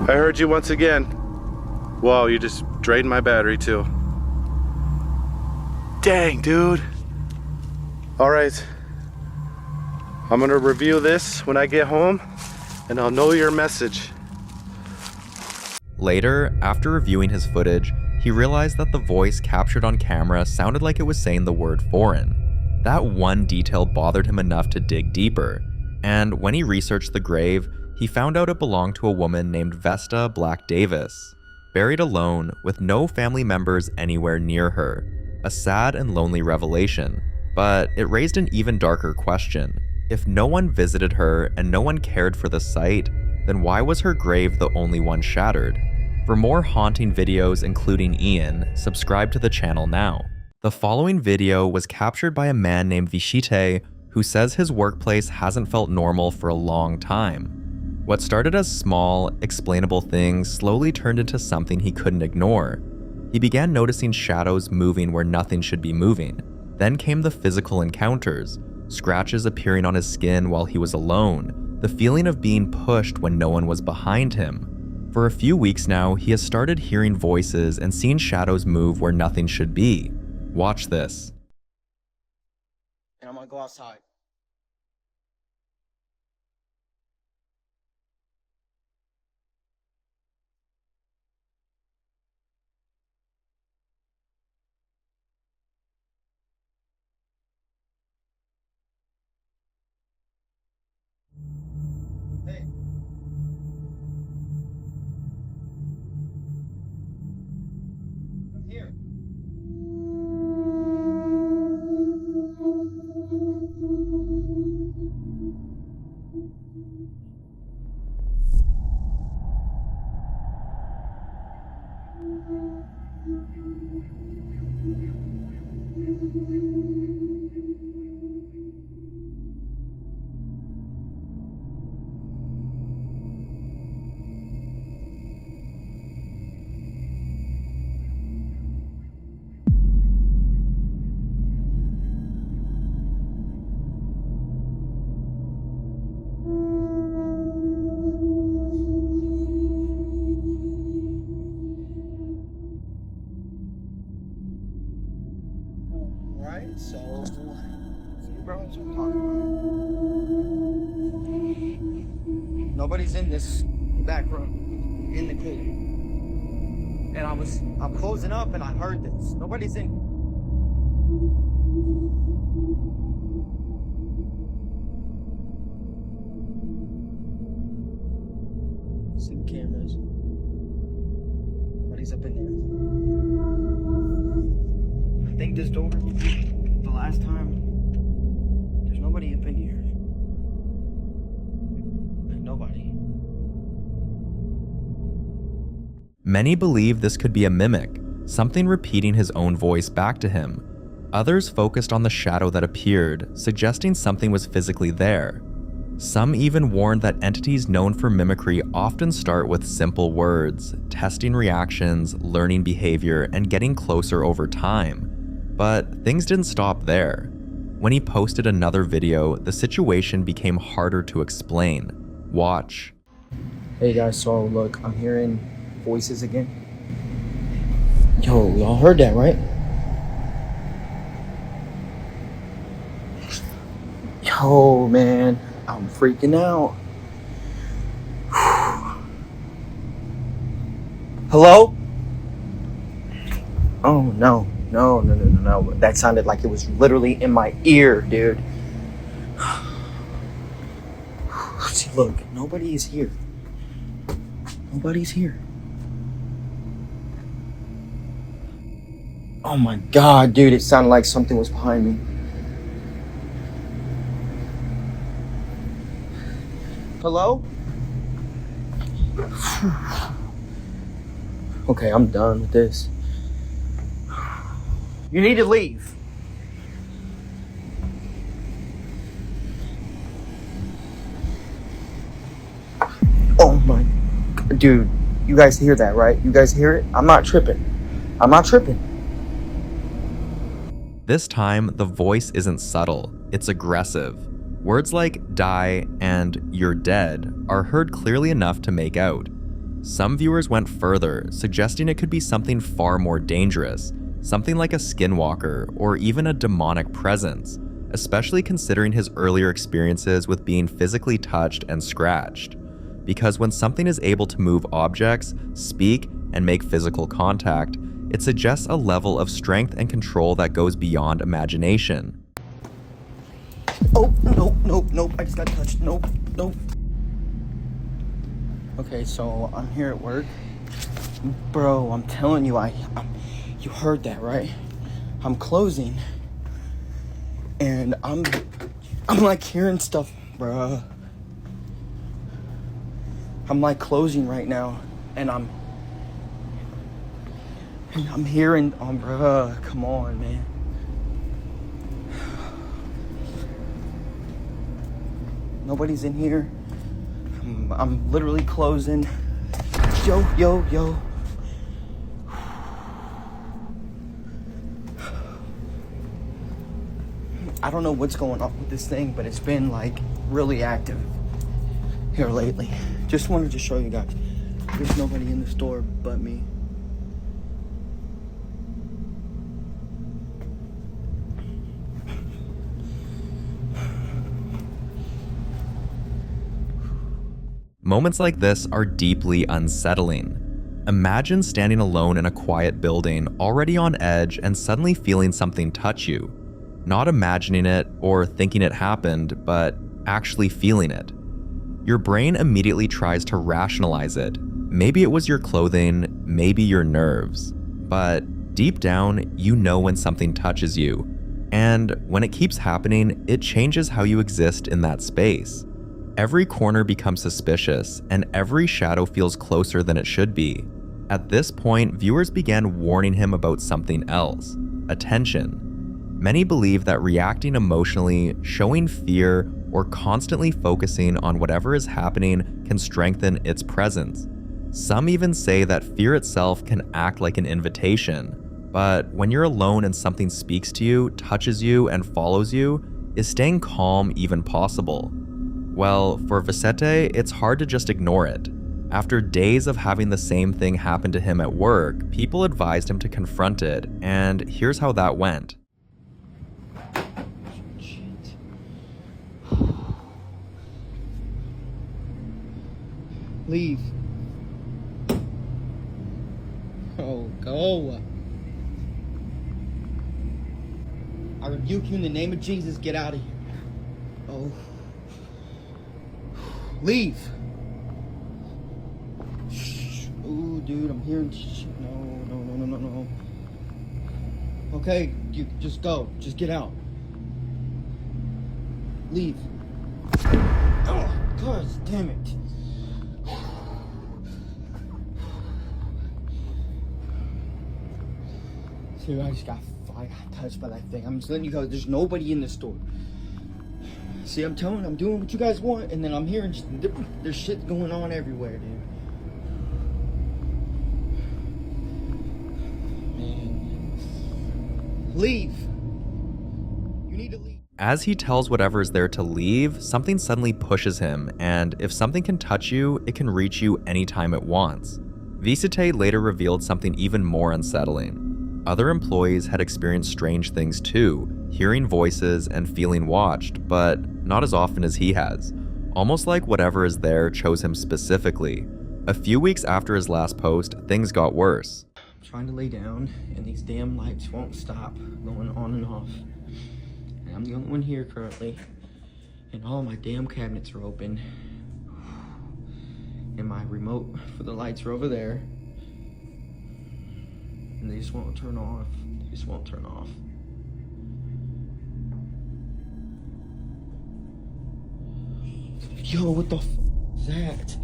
I heard you once again. Whoa, you just drained my battery too. Dang, dude. All right. I'm gonna review this when I get home, and I'll know your message. Later, after reviewing his footage, he realized that the voice captured on camera sounded like it was saying the word foreign. That one detail bothered him enough to dig deeper, and when he researched the grave, he found out it belonged to a woman named Vesta Black Davis, buried alone with no family members anywhere near her. A sad and lonely revelation, but it raised an even darker question. If no one visited her and no one cared for the site, then why was her grave the only one shattered? For more haunting videos including Ian, subscribe to the channel now. The following video was captured by a man named Vishite who says his workplace hasn't felt normal for a long time. What started as small, explainable things slowly turned into something he couldn't ignore. He began noticing shadows moving where nothing should be moving. Then came the physical encounters, scratches appearing on his skin while he was alone, the feeling of being pushed when no one was behind him. For a few weeks now, he has started hearing voices and seeing shadows move where nothing should be. Watch this. And I'm gonna go outside. Hey. I'm here. Alright, so bro, that's what I'm talking about. Nobody's in this back room, in the cooler. And I'm closing up and I heard this. Nobody's in. See the cameras. Nobody's up in there. I think this door, the last time, there's nobody up in here. Like nobody. Many believe this could be a mimic, something repeating his own voice back to him. Others focused on the shadow that appeared, suggesting something was physically there. Some even warned that entities known for mimicry often start with simple words, testing reactions, learning behavior, and getting closer over time. But things didn't stop there. When he posted another video, the situation became harder to explain. Watch. Hey guys, so look, I'm hearing voices again. Yo, y'all heard that, right? Yo, man, I'm freaking out. Hello? Oh, no. No. That sounded like it was literally in my ear, dude. See, look, nobody is here. Nobody's here. Oh my god, dude, it sounded like something was behind me. Hello? Okay, I'm done with this. You need to leave. Oh my god, dude, you guys hear that, right? You guys hear it? I'm not tripping. I'm not tripping. This time, the voice isn't subtle. It's aggressive. Words like die and you're dead are heard clearly enough to make out. Some viewers went further, suggesting it could be something far more dangerous, something like a skinwalker or even a demonic presence, especially considering his earlier experiences with being physically touched and scratched. Because when something is able to move objects, speak, and make physical contact, it suggests a level of strength and control that goes beyond imagination. Oh, nope, I just got touched. Nope. Okay, so I'm here at work. Bro, I'm telling you, you heard that, right? I'm closing. And I'm like hearing stuff, bruh. I'm like closing right now, and I'm hearing, bruh, come on, man. Nobody's in here. I'm literally closing. Yo. I don't know what's going on with this thing, but it's been like really active here lately. Just wanted to show you guys. There's nobody in the store but me. Moments like this are deeply unsettling. Imagine standing alone in a quiet building, already on edge, and suddenly feeling something touch you. Not imagining it or thinking it happened, but actually feeling it. Your brain immediately tries to rationalize it. Maybe it was your clothing, maybe your nerves. But deep down, you know when something touches you. And when it keeps happening, it changes how you exist in that space. Every corner becomes suspicious, and every shadow feels closer than it should be. At this point, viewers began warning him about something else: attention. Many believe that reacting emotionally, showing fear, or constantly focusing on whatever is happening can strengthen its presence. Some even say that fear itself can act like an invitation. But when you're alone and something speaks to you, touches you, and follows you, is staying calm even possible? Well, for Vicente, it's hard to just ignore it. After days of having the same thing happen to him at work, people advised him to confront it, and here's how that went. Leave. Oh, go. I rebuke you in the name of Jesus. Get out of here. Oh. Leave. Ooh, dude, I'm hearing shit. No. Okay, you just go. Just get out. Leave. Oh, God damn it. See, I got touched by that thing. I'm just letting you go. There's nobody in the store. See, I'm doing what you guys want, and then I'm hearing there's shit going on everywhere, dude. Man. Leave. You need to leave. As he tells whatever is there to leave, something suddenly pushes him, and if something can touch you, it can reach you anytime it wants. Vicente later revealed something even more unsettling. Other employees had experienced strange things too, hearing voices and feeling watched, but not as often as he has. Almost like whatever is there chose him specifically. A few weeks after his last post, things got worse. I'm trying to lay down, and these damn lights won't stop going on and off. And I'm the only one here currently, and all my damn cabinets are open. And my remote for the lights are over there. And they just won't turn off. Yo, what the f is that?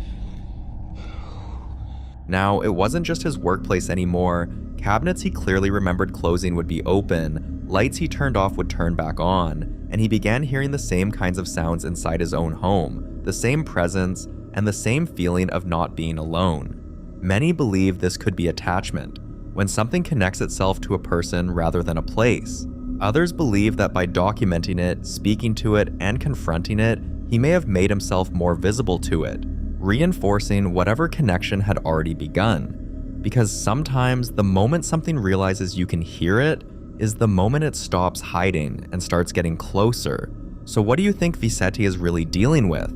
Now, it wasn't just his workplace anymore. Cabinets he clearly remembered closing would be open, lights he turned off would turn back on, and he began hearing the same kinds of sounds inside his own home, the same presence, and the same feeling of not being alone. Many believe this could be attachment, when something connects itself to a person rather than a place. Others believe that by documenting it, speaking to it, and confronting it, he may have made himself more visible to it, reinforcing whatever connection had already begun. Because sometimes the moment something realizes you can hear it is the moment it stops hiding and starts getting closer. So what do you think Vicente is really dealing with?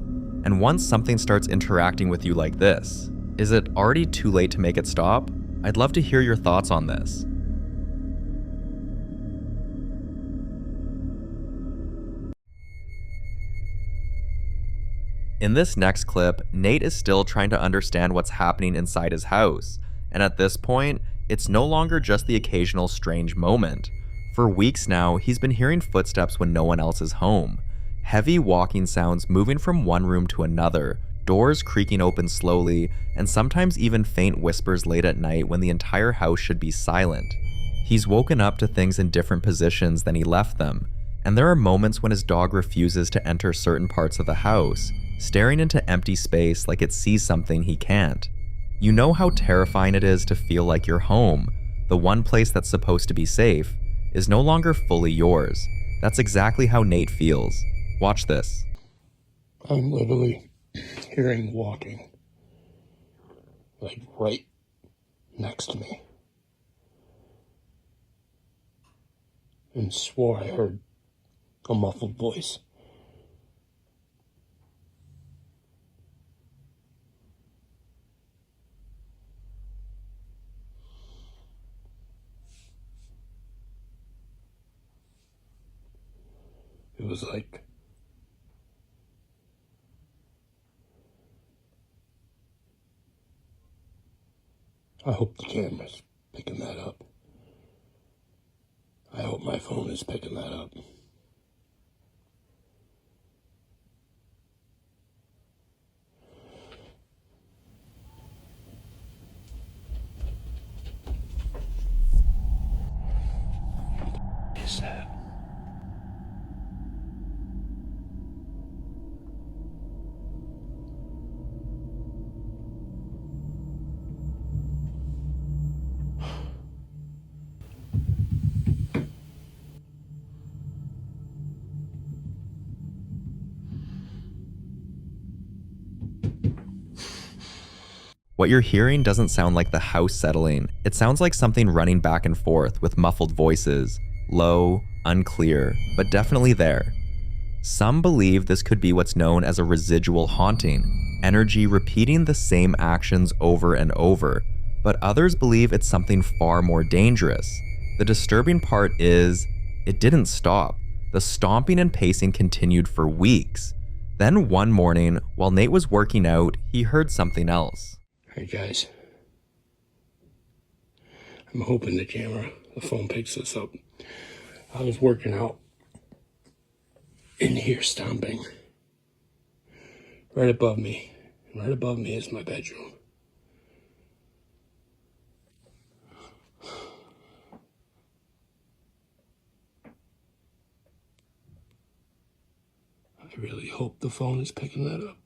And once something starts interacting with you like this, is it already too late to make it stop? I'd love to hear your thoughts on this. In this next clip, Nate is still trying to understand what's happening inside his house, and at this point, it's no longer just the occasional strange moment. For weeks now, he's been hearing footsteps when no one else is home. Heavy walking sounds moving from one room to another, doors creaking open slowly, and sometimes even faint whispers late at night when the entire house should be silent. He's woken up to things in different positions than he left them, and there are moments when his dog refuses to enter certain parts of the house, staring into empty space like it sees something he can't. You know how terrifying it is to feel like your home, the one place that's supposed to be safe, is no longer fully yours. That's exactly how Nate feels. Watch this. I'm literally hearing walking, like right next to me, and swore I heard a muffled voice. It was like I hope the camera's picking that up. I hope my phone is picking that up. Is that? What you're hearing doesn't sound like the house settling. It sounds like something running back and forth with muffled voices, low, unclear, but definitely there. Some believe this could be what's known as a residual haunting, energy repeating the same actions over and over, but others believe it's something far more dangerous. The disturbing part is, it didn't stop. The stomping and pacing continued for weeks. Then one morning, while Nate was working out, he heard something else. Hey guys, I'm hoping the phone picks this up. I was working out in here stomping right above me. And right above me is my bedroom. I really hope the phone is picking that up.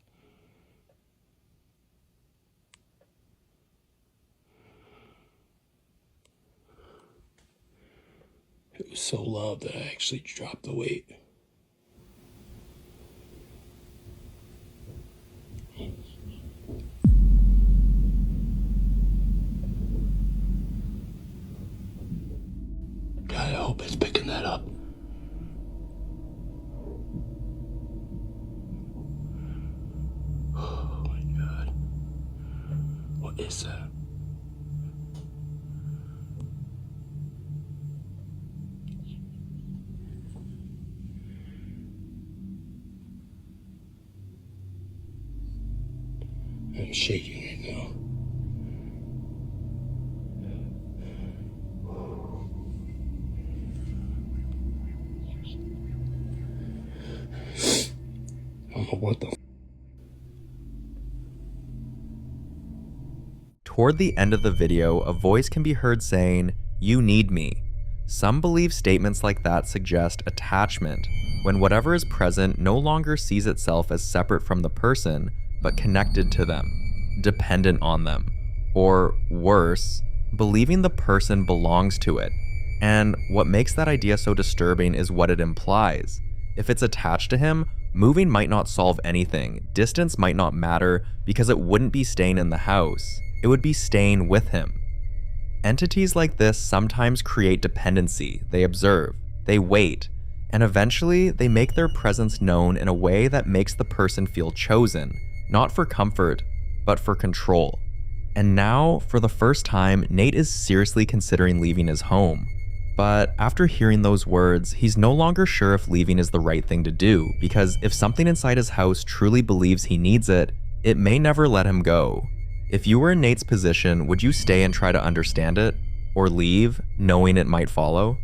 It was so loud that I actually dropped the weight. God, I hope it's picking that up. Oh my God. What is that? I'm shaking right now. I don't know what the Toward the end of the video, a voice can be heard saying, "You need me." Some believe statements like that suggest attachment, when whatever is present no longer sees itself as separate from the person, but connected to them, dependent on them, or worse, believing the person belongs to it. And what makes that idea so disturbing is what it implies. If it's attached to him, moving might not solve anything, distance might not matter because it wouldn't be staying in the house, it would be staying with him. Entities like this sometimes create dependency. They observe, they wait, and eventually they make their presence known in a way that makes the person feel chosen, not for comfort, but for control. And now, for the first time, Nate is seriously considering leaving his home. But after hearing those words, he's no longer sure if leaving is the right thing to do, because if something inside his house truly believes he needs it, it may never let him go. If you were in Nate's position, would you stay and try to understand it? Or leave, knowing it might follow?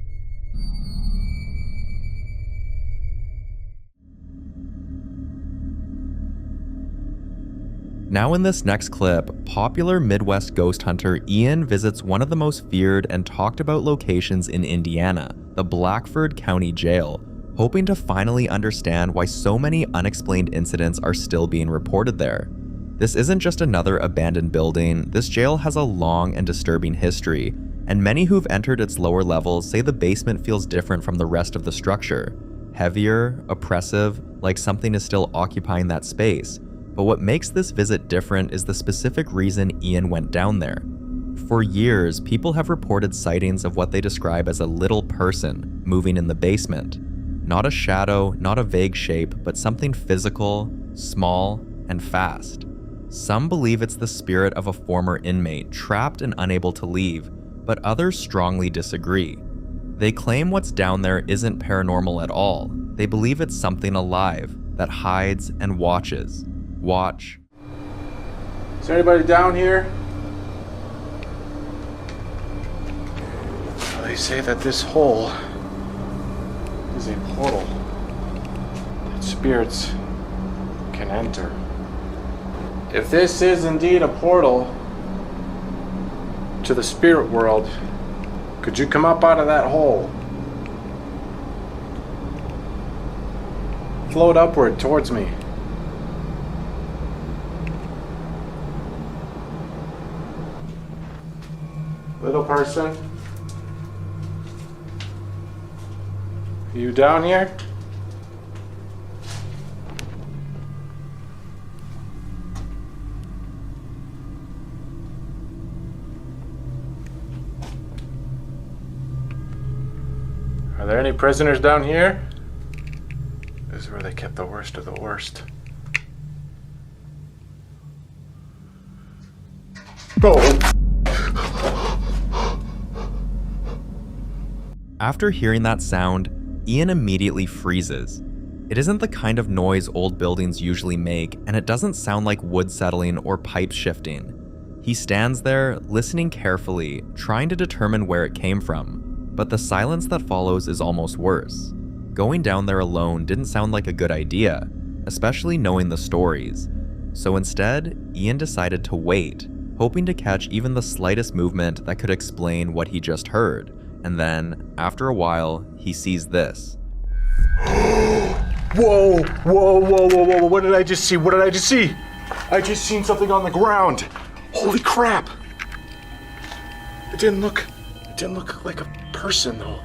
Now in this next clip, popular Midwest ghost hunter Ian visits one of the most feared and talked about locations in Indiana, the Blackford County Jail, hoping to finally understand why so many unexplained incidents are still being reported there. This isn't just another abandoned building, this jail has a long and disturbing history, and many who've entered its lower levels say the basement feels different from the rest of the structure. Heavier, oppressive, like something is still occupying that space. But what makes this visit different is the specific reason Ian went down there. For years, people have reported sightings of what they describe as a little person moving in the basement. Not a shadow, not a vague shape, but something physical, small, and fast. Some believe it's the spirit of a former inmate trapped and unable to leave, but others strongly disagree. They claim what's down there isn't paranormal at all. They believe it's something alive that hides and watches. Watch. Is there anybody down here? Well, they say that this hole is a portal that spirits can enter. If this is indeed a portal to the spirit world, could you come up out of that hole? Float upward towards me. Little person? Are you down here? Are there any prisoners down here? This is where they kept the worst of the worst. Go! After hearing that sound, Ian immediately freezes. It isn't the kind of noise old buildings usually make, and it doesn't sound like wood settling or pipes shifting. He stands there, listening carefully, trying to determine where it came from, but the silence that follows is almost worse. Going down there alone didn't sound like a good idea, especially knowing the stories. So instead, Ian decided to wait, hoping to catch even the slightest movement that could explain what he just heard. And then, after a while, he sees this. Whoa, whoa, whoa, whoa, whoa, what did I just see? What did I just see? I just seen something on the ground. Holy crap. It didn't look like a person though.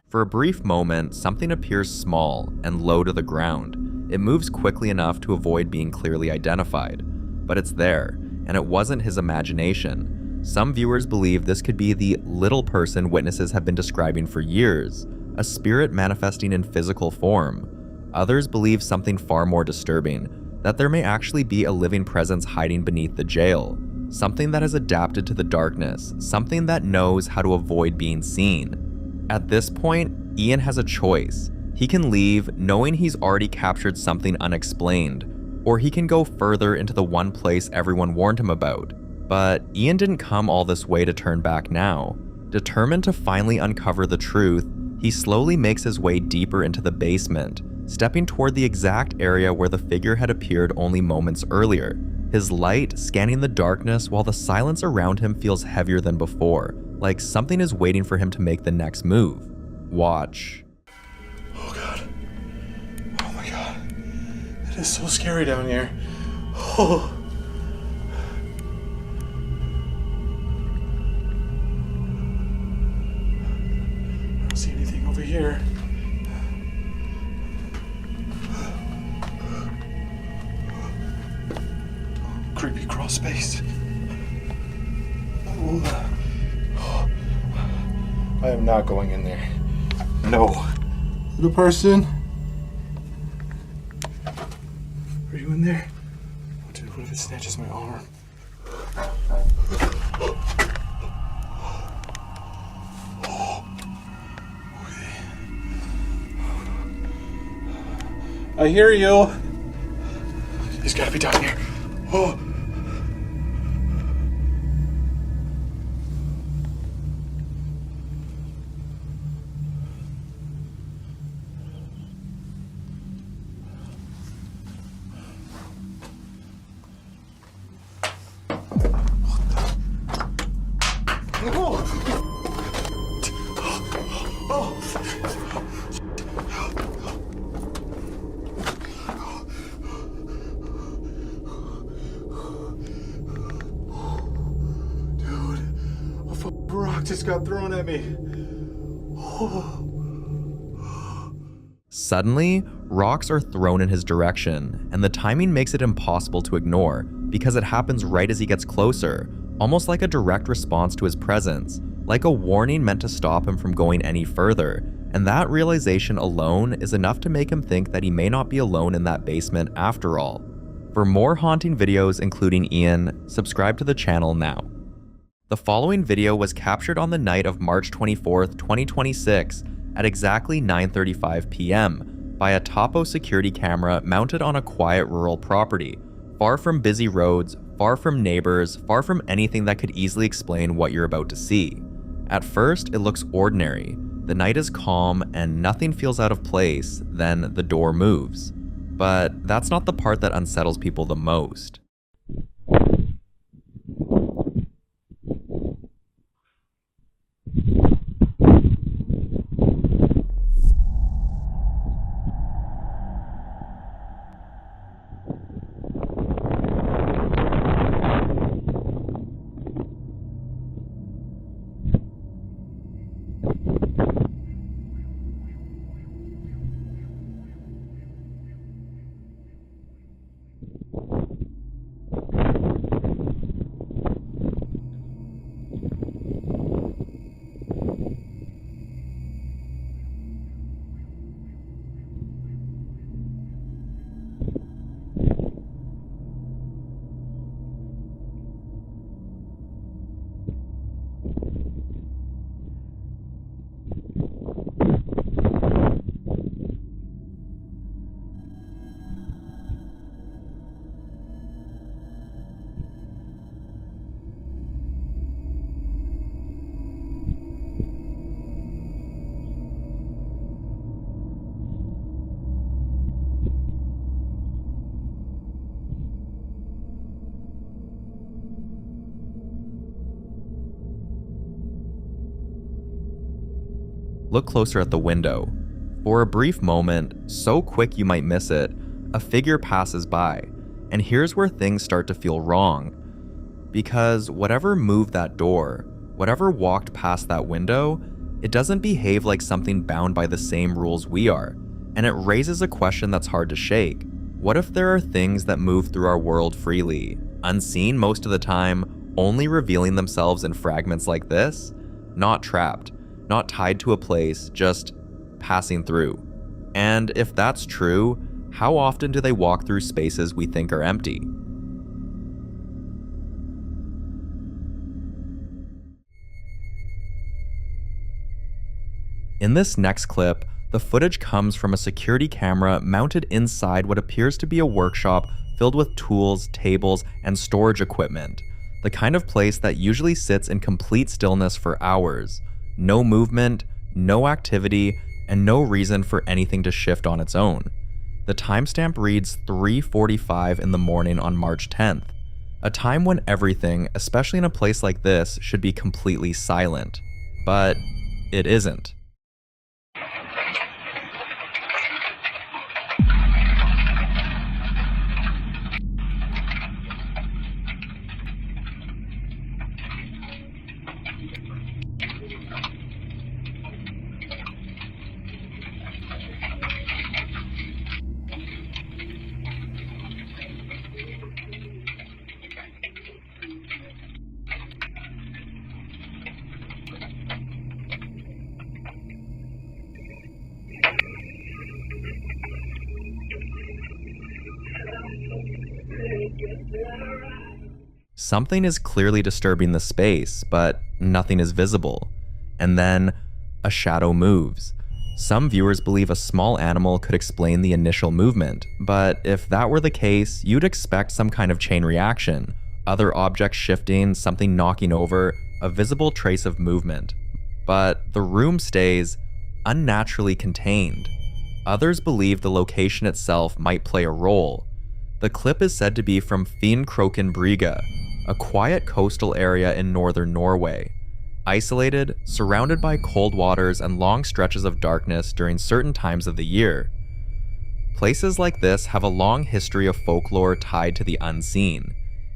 For a brief moment, something appears small and low to the ground. It moves quickly enough to avoid being clearly identified. But it's there, and it wasn't his imagination. Some viewers believe this could be the little person witnesses have been describing for years, a spirit manifesting in physical form. Others believe something far more disturbing, that there may actually be a living presence hiding beneath the jail, something that has adapted to the darkness, something that knows how to avoid being seen. At this point, Ian has a choice. He can leave knowing he's already captured something unexplained, or he can go further into the one place everyone warned him about. But Ian didn't come all this way to turn back now. Determined to finally uncover the truth, he slowly makes his way deeper into the basement, stepping toward the exact area where the figure had appeared only moments earlier, his light scanning the darkness while the silence around him feels heavier than before, like something is waiting for him to make the next move. Watch. Oh god. Oh my god. It is so scary down here. Oh. creepy crawl space. I am not going in there. No. The person. Are you in there? Oh, dude, what if it snatches my arm? I hear you. He's gotta be down here. Oh. Just got thrown at me. Suddenly, rocks are thrown in his direction, and the timing makes it impossible to ignore because it happens right as he gets closer, almost like a direct response to his presence, like a warning meant to stop him from going any further. And that realization alone is enough to make him think that he may not be alone in that basement after all. For more haunting videos including Ian, subscribe to the channel now. The following video was captured on the night of March 24th, 2026 at exactly 9:35 p.m. by a topo security camera mounted on a quiet rural property, far from busy roads, far from neighbors, far from anything that could easily explain what you're about to see. At first, it looks ordinary. The night is calm and nothing feels out of place, then the door moves. But that's not the part that unsettles people the most. Look closer at the window. For a brief moment, so quick you might miss it, a figure passes by, and here's where things start to feel wrong. Because whatever moved that door, whatever walked past that window, it doesn't behave like something bound by the same rules we are, and it raises a question that's hard to shake. What if there are things that move through our world freely, unseen most of the time, only revealing themselves in fragments like this? Not trapped, not tied to a place, just passing through. And if that's true, how often do they walk through spaces we think are empty? In this next clip, the footage comes from a security camera mounted inside what appears to be a workshop filled with tools, tables, and storage equipment. The kind of place that usually sits in complete stillness for hours. No movement, no activity, and no reason for anything to shift on its own. The timestamp reads 3:45 in the morning on March 10th, a time when everything, especially in a place like this, should be completely silent. But it isn't. Something is clearly disturbing the space, but nothing is visible. And then, a shadow moves. Some viewers believe a small animal could explain the initial movement, but if that were the case, you'd expect some kind of chain reaction. Other objects shifting, something knocking over, a visible trace of movement. But the room stays unnaturally contained. Others believe the location itself might play a role. The clip is said to be from Finkroken Brygge, a quiet coastal area in northern Norway. Isolated, surrounded by cold waters and long stretches of darkness during certain times of the year. Places like this have a long history of folklore tied to the unseen.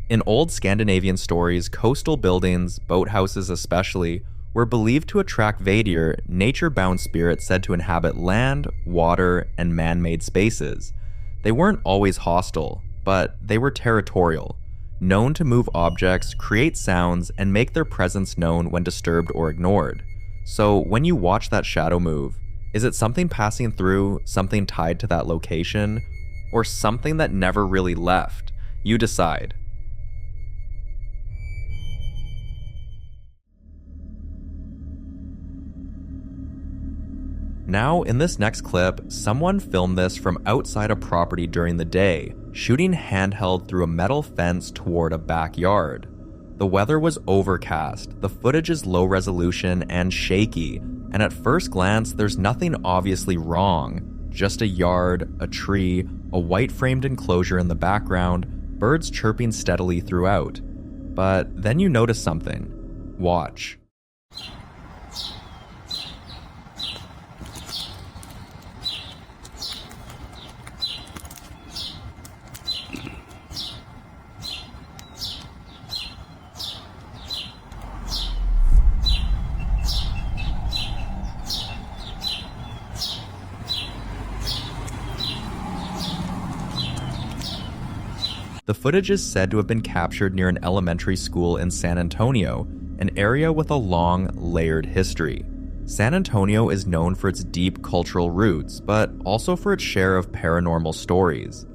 In old Scandinavian stories, coastal buildings, boathouses especially, were believed to attract Vadir, nature-bound spirits said to inhabit land, water, and man-made spaces. They weren't always hostile, but they were territorial, known to move objects, create sounds, and make their presence known when disturbed or ignored. So when you watch that shadow move, is it something passing through, something tied to that location, or something that never really left? You decide. Now, in this next clip, someone filmed this from outside a property during the day, shooting handheld through a metal fence toward a backyard. The weather was overcast, the footage is low resolution and shaky, and at first glance, there's nothing obviously wrong. Just a yard, a tree, a white framed enclosure in the background, birds chirping steadily throughout. But then you notice something. Watch. The footage is said to have been captured near an elementary school in San Antonio, an area with a long, layered history. San Antonio is known for its deep cultural roots, but also for its share of paranormal stories.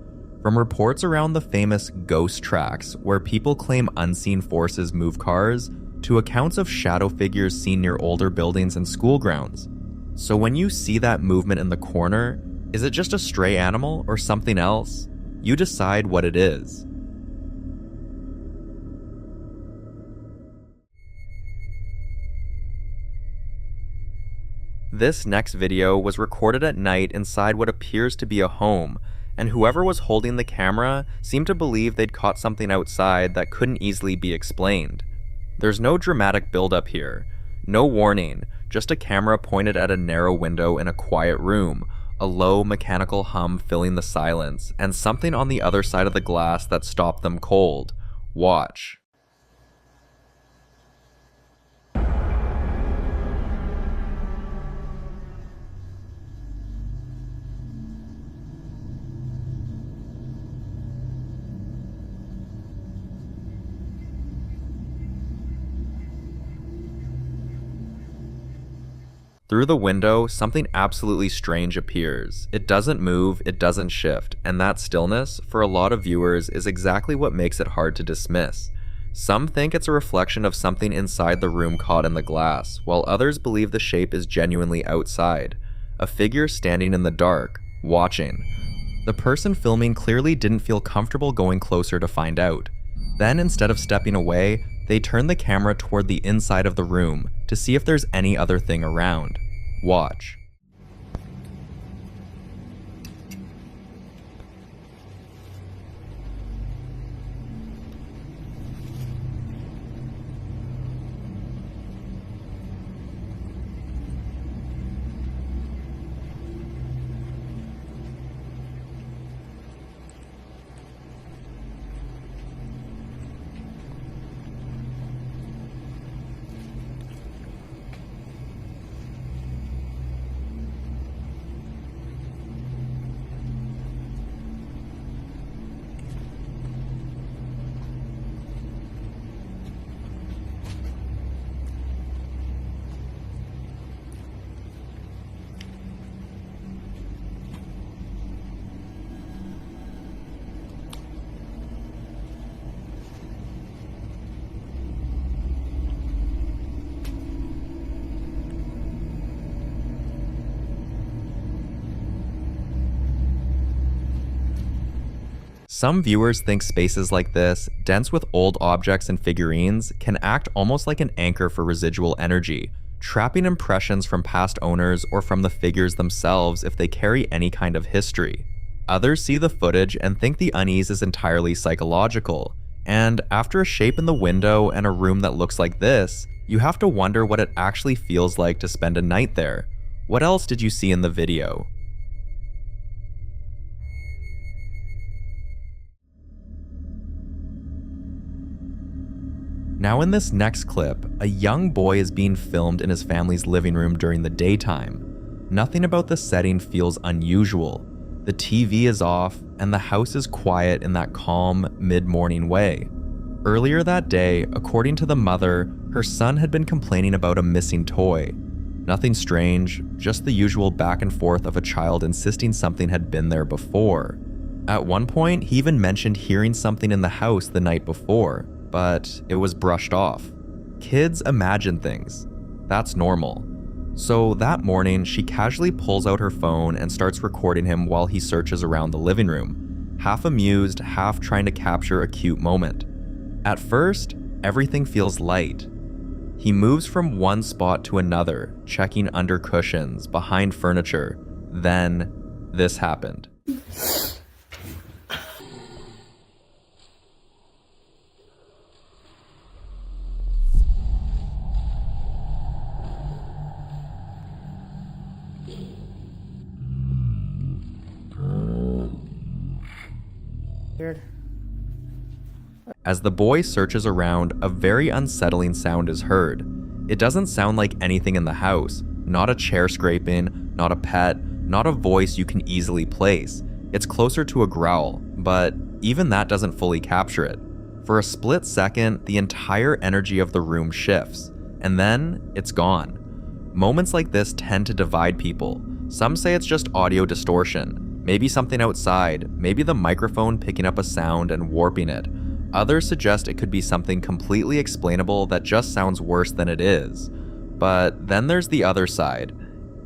From reports around the famous ghost tracks, where people claim unseen forces move cars, to accounts of shadow figures seen near older buildings and school grounds. So when you see that movement in the corner, is it just a stray animal or something else? You decide what it is. This next video was recorded at night inside what appears to be a home, and whoever was holding the camera seemed to believe they'd caught something outside that couldn't easily be explained. There's no dramatic build-up here, no warning, just a camera pointed at a narrow window in a quiet room, a low mechanical hum filling the silence, and something on the other side of the glass that stopped them cold. Watch. Through the window, something absolutely strange appears. It doesn't move, it doesn't shift, and that stillness, for a lot of viewers, is exactly what makes it hard to dismiss. Some think it's a reflection of something inside the room caught in the glass, while others believe the shape is genuinely outside. A figure standing in the dark, watching. The person filming clearly didn't feel comfortable going closer to find out. Then, instead of stepping away, they turn the camera toward the inside of the room to see if there's any other thing around. Watch. Some viewers think spaces like this, dense with old objects and figurines, can act almost like an anchor for residual energy, trapping impressions from past owners or from the figures themselves if they carry any kind of history. Others see the footage and think the unease is entirely psychological, and after a shape in the window and a room that looks like this, you have to wonder what it actually feels like to spend a night there. What else did you see in the video? Now in this next clip, a young boy is being filmed in his family's living room during the daytime. Nothing about the setting feels unusual. The TV is off, and the house is quiet in that calm, mid-morning way. Earlier that day, according to the mother, her son had been complaining about a missing toy. Nothing strange, just the usual back and forth of a child insisting something had been there before. At one point, he even mentioned hearing something in the house the night before, but it was brushed off. Kids imagine things. That's normal. So that morning, she casually pulls out her phone and starts recording him while he searches around the living room, half amused, half trying to capture a cute moment. At first, everything feels light. He moves from one spot to another, checking under cushions, behind furniture. Then, this happened. As the boy searches around, a very unsettling sound is heard. It doesn't sound like anything in the house, not a chair scraping, not a pet, not a voice you can easily place. It's closer to a growl, but even that doesn't fully capture it. For a split second, the entire energy of the room shifts, and then it's gone. Moments like this tend to divide people. Some say it's just audio distortion, maybe something outside, maybe the microphone picking up a sound and warping it. Others suggest it could be something completely explainable that just sounds worse than it is. But then there's the other side.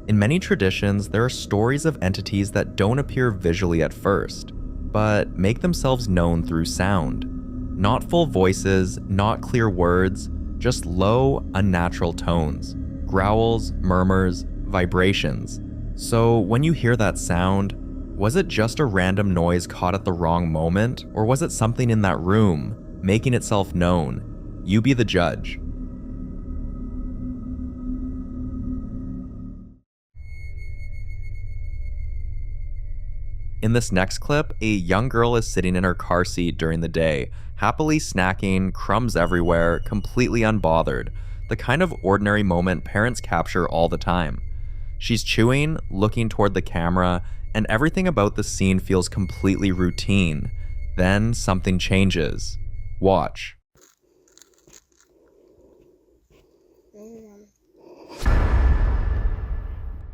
In many traditions, there are stories of entities that don't appear visually at first, but make themselves known through sound. Not full voices, not clear words, just low, unnatural tones, growls, murmurs, vibrations. So when you hear that sound, was it just a random noise caught at the wrong moment, or was it something in that room, making itself known? You be the judge. In this next clip, a young girl is sitting in her car seat during the day, happily snacking, crumbs everywhere, completely unbothered, the kind of ordinary moment parents capture all the time. She's chewing, looking toward the camera, and everything about the scene feels completely routine. Then something changes. Watch.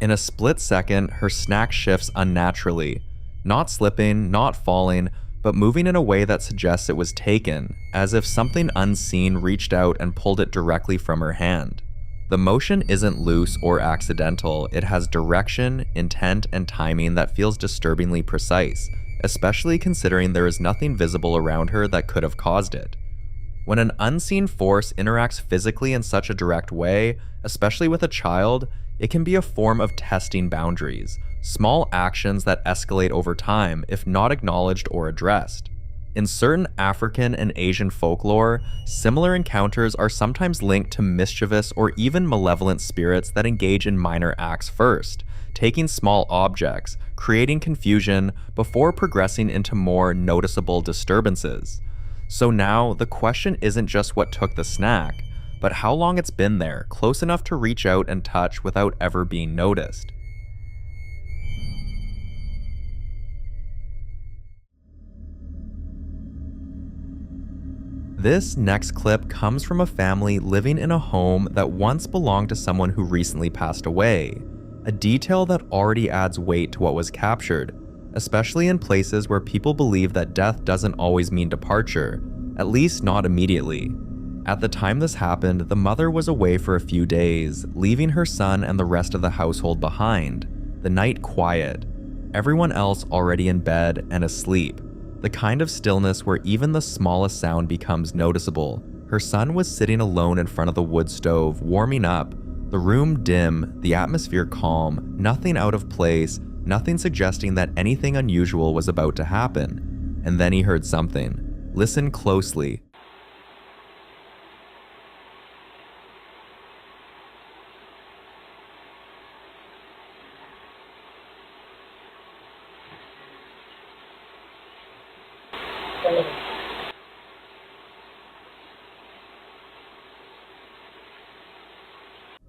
In a split second, her snack shifts unnaturally. Not slipping, not falling, but moving in a way that suggests it was taken, as if something unseen reached out and pulled it directly from her hand. The motion isn't loose or accidental, it has direction, intent, and timing that feels disturbingly precise, especially considering there is nothing visible around her that could have caused it. When an unseen force interacts physically in such a direct way, especially with a child, it can be a form of testing boundaries, small actions that escalate over time if not acknowledged or addressed. In certain African and Asian folklore, similar encounters are sometimes linked to mischievous or even malevolent spirits that engage in minor acts first, taking small objects, creating confusion, before progressing into more noticeable disturbances. So now, the question isn't just what took the snack, but how long it's been there, close enough to reach out and touch without ever being noticed. This next clip comes from a family living in a home that once belonged to someone who recently passed away, a detail that already adds weight to what was captured, especially in places where people believe that death doesn't always mean departure, at least not immediately. At the time this happened, the mother was away for a few days, leaving her son and the rest of the household behind, the night quiet, everyone else already in bed and asleep. The kind of stillness where even the smallest sound becomes noticeable. Her son was sitting alone in front of the wood stove, warming up. The room dim, the atmosphere calm, nothing out of place, nothing suggesting that anything unusual was about to happen. And then he heard something. Listen closely.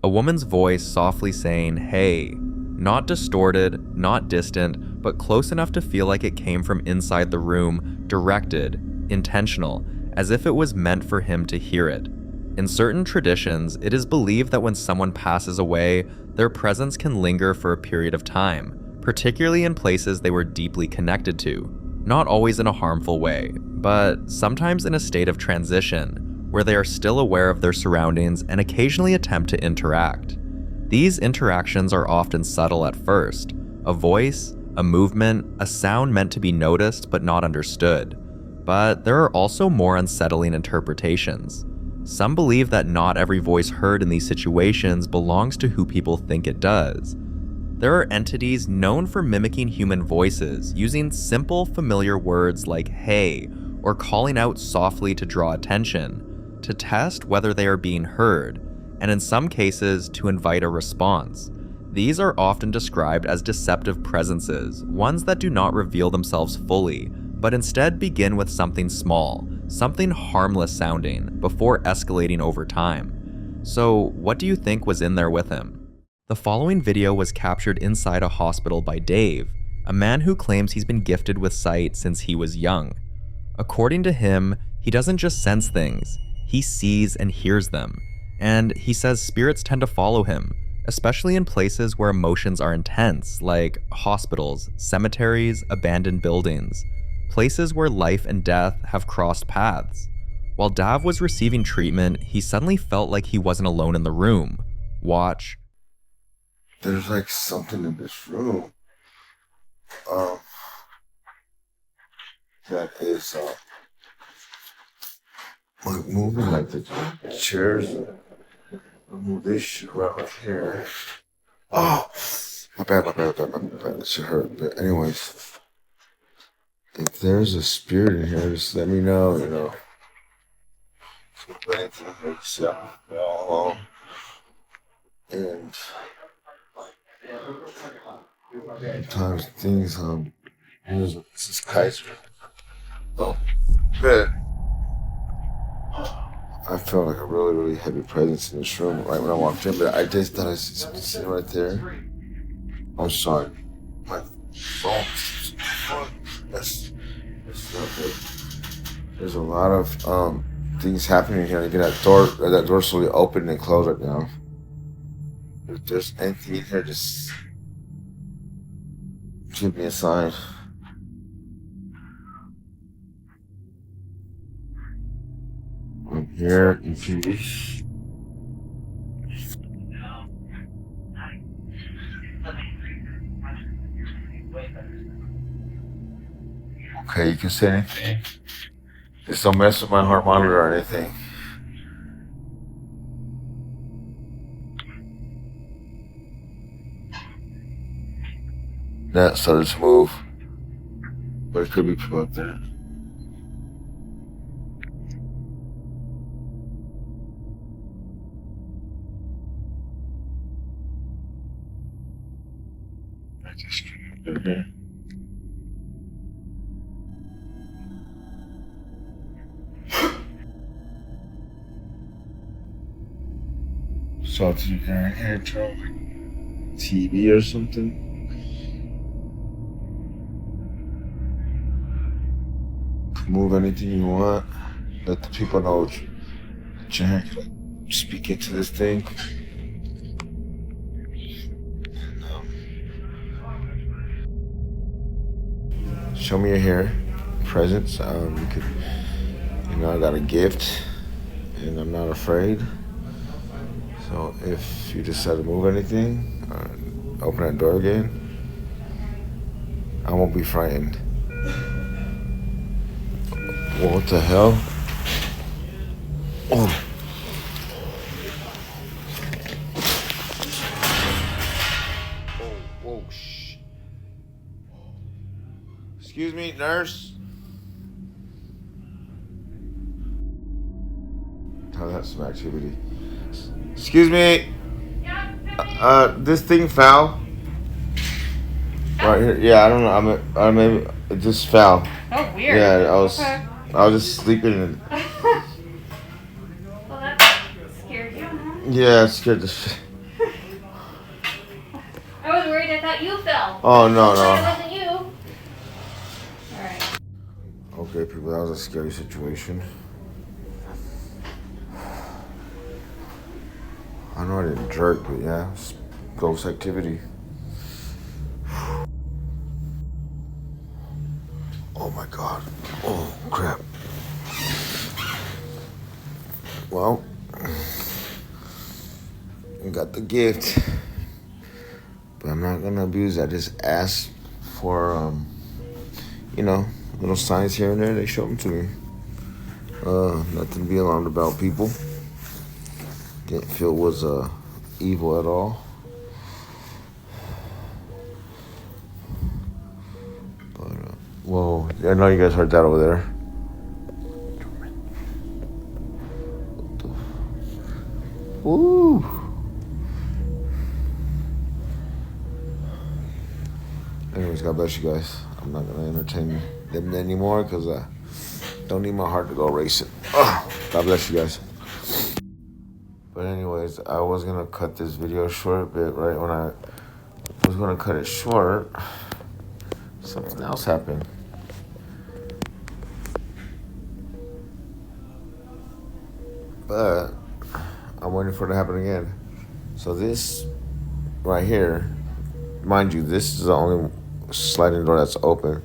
A woman's voice softly saying, "Hey." Not distorted, not distant, but close enough to feel like it came from inside the room, directed, intentional, as if it was meant for him to hear it. In certain traditions, it is believed that when someone passes away, their presence can linger for a period of time, particularly in places they were deeply connected to. Not always in a harmful way, but sometimes in a state of transition, where they are still aware of their surroundings and occasionally attempt to interact. These interactions are often subtle at first, a voice, a movement, a sound meant to be noticed but not understood. But there are also more unsettling interpretations. Some believe that not every voice heard in these situations belongs to who people think it does. There are entities known for mimicking human voices, using simple, familiar words like "hey" or calling out softly to draw attention, to test whether they are being heard, and in some cases, to invite a response. These are often described as deceptive presences, ones that do not reveal themselves fully, but instead begin with something small, something harmless sounding, before escalating over time. So, what do you think was in there with him? The following video was captured inside a hospital by Dave, a man who claims he's been gifted with sight since he was young. According to him, he doesn't just sense things, he sees and hears them. And he says spirits tend to follow him, especially in places where emotions are intense, like hospitals, cemeteries, abandoned buildings, places where life and death have crossed paths. While Dav was receiving treatment, he suddenly felt like he wasn't alone in the room. Watch. There's like something in this room that is like moving, like the chairs. I'll move this shit around here. Oh, my bad. That shit hurt. But anyways, if there's a spirit in here, just let me know, you know. And sometimes things, this is Kaiser. Oh, but I felt like a really heavy presence in this room right when I walked in, but I just thought I see something sitting right there. I'm sorry. My phone. That's not good. There's a lot of things happening here. Again, that door slowly opened and closed right now. If there's anything in here, just give me a sign. I'm here, confused. Okay, you can say anything. Just don't mess with my heart monitor or anything. That started to move, but it could be people out there. I just came up in here. Saw you can hear TV or something. Move anything you want. Let the people know that you're here. Speak into this thing. Show me your hair, presence. You could, I got a gift, and I'm not afraid. So if you decide to move anything, open that door again, I won't be frightened. Whoa, what the hell? Oh. Whoa, shh. Excuse me, nurse. Oh, that's some activity. Excuse me. This thing fell. Right here. Yeah, I don't know. I maybe it just fell. Oh, weird. Yeah, Okay. I was just sleeping. And, Well, that scared you, huh? yeah, it scared the shit. I was worried. I thought you fell. Oh, no. It wasn't you. Alright. Okay, people, that was a scary situation. I know I didn't jerk, but yeah, it's ghost activity. Oh my god. Oh, crap. Well, I got the gift, but I'm not gonna abuse it. I just asked for, little signs here and there. They showed them to me. Nothing to be alarmed about, people. Didn't feel it was evil at all. But, whoa, I know you guys heard that over there. Woo! Anyways, God bless you guys. I'm not gonna entertain them anymore because I don't need my heart to go racing. God bless you guys. But anyways, I was gonna cut this video short, but right when I was gonna cut it short, something else happened. But I'm waiting for it to happen again. So this right here, mind you, this is the only sliding door that's open.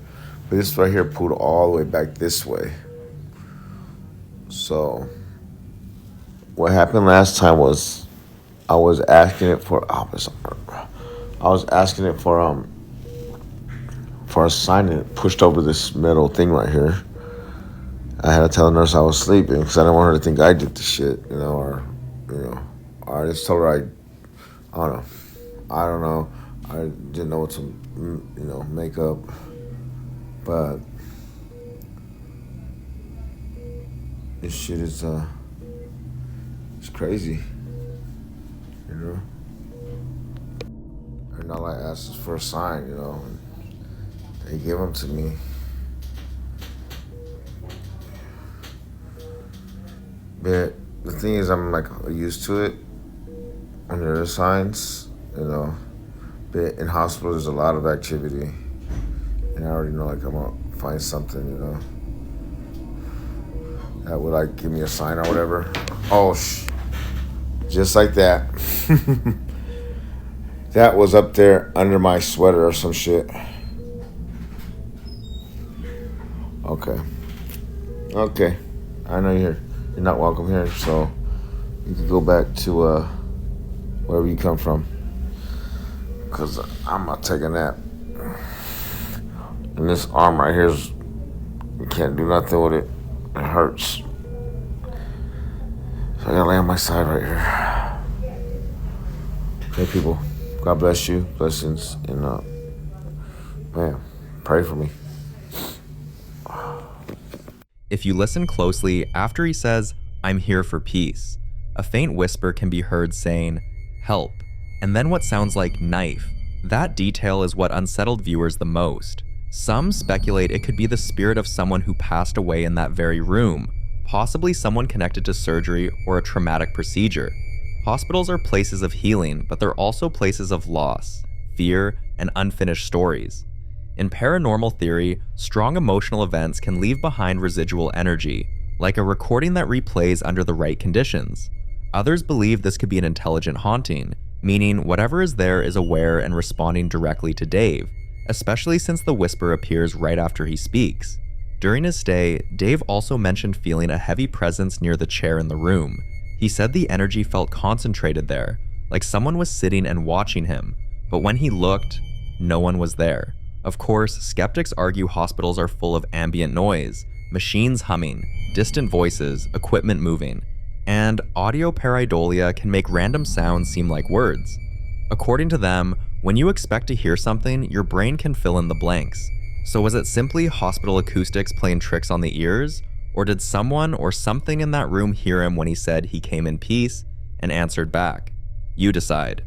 But this right here pulled all the way back this way. So what happened last time was I was asking it for a sign, and it pushed over this metal thing right here. I had to tell the nurse I was sleeping because I didn't want her to think I did the shit, or I just told her I don't know. I didn't know what to, make up, but this shit is, it's crazy, And all I asked is for a sign, and they give them to me. But the thing is, I'm used to it when there are signs, But in hospitals, there's a lot of activity, and I already know I'm gonna find something, that would give me a sign or whatever. Oh, just like that. That was up there under my sweater or some shit. Okay. I know you're not welcome here, so you can go back to wherever you come from. Cause I'm gonna take a nap. And this arm right here you can't do nothing with it. It hurts. So I gotta lay on my side right here. Hey people, God bless you, blessings, and man, pray for me. If you listen closely, after he says, "I'm here for peace," a faint whisper can be heard saying, "Help," and then what sounds like "knife." That detail is what unsettled viewers the most. Some speculate it could be the spirit of someone who passed away in that very room, possibly someone connected to surgery or a traumatic procedure. Hospitals are places of healing, but they're also places of loss, fear, and unfinished stories. In paranormal theory, strong emotional events can leave behind residual energy, like a recording that replays under the right conditions. Others believe this could be an intelligent haunting, meaning whatever is there is aware and responding directly to Dave, especially since the whisper appears right after he speaks. During his stay, Dave also mentioned feeling a heavy presence near the chair in the room. He said the energy felt concentrated there, like someone was sitting and watching him, but when he looked, no one was there. Of course, skeptics argue hospitals are full of ambient noise, machines humming, distant voices, equipment moving, and audio pareidolia can make random sounds seem like words. According to them, when you expect to hear something, your brain can fill in the blanks. So was it simply hospital acoustics playing tricks on the ears? Or did someone or something in that room hear him when he said he came in peace and answered back? You decide.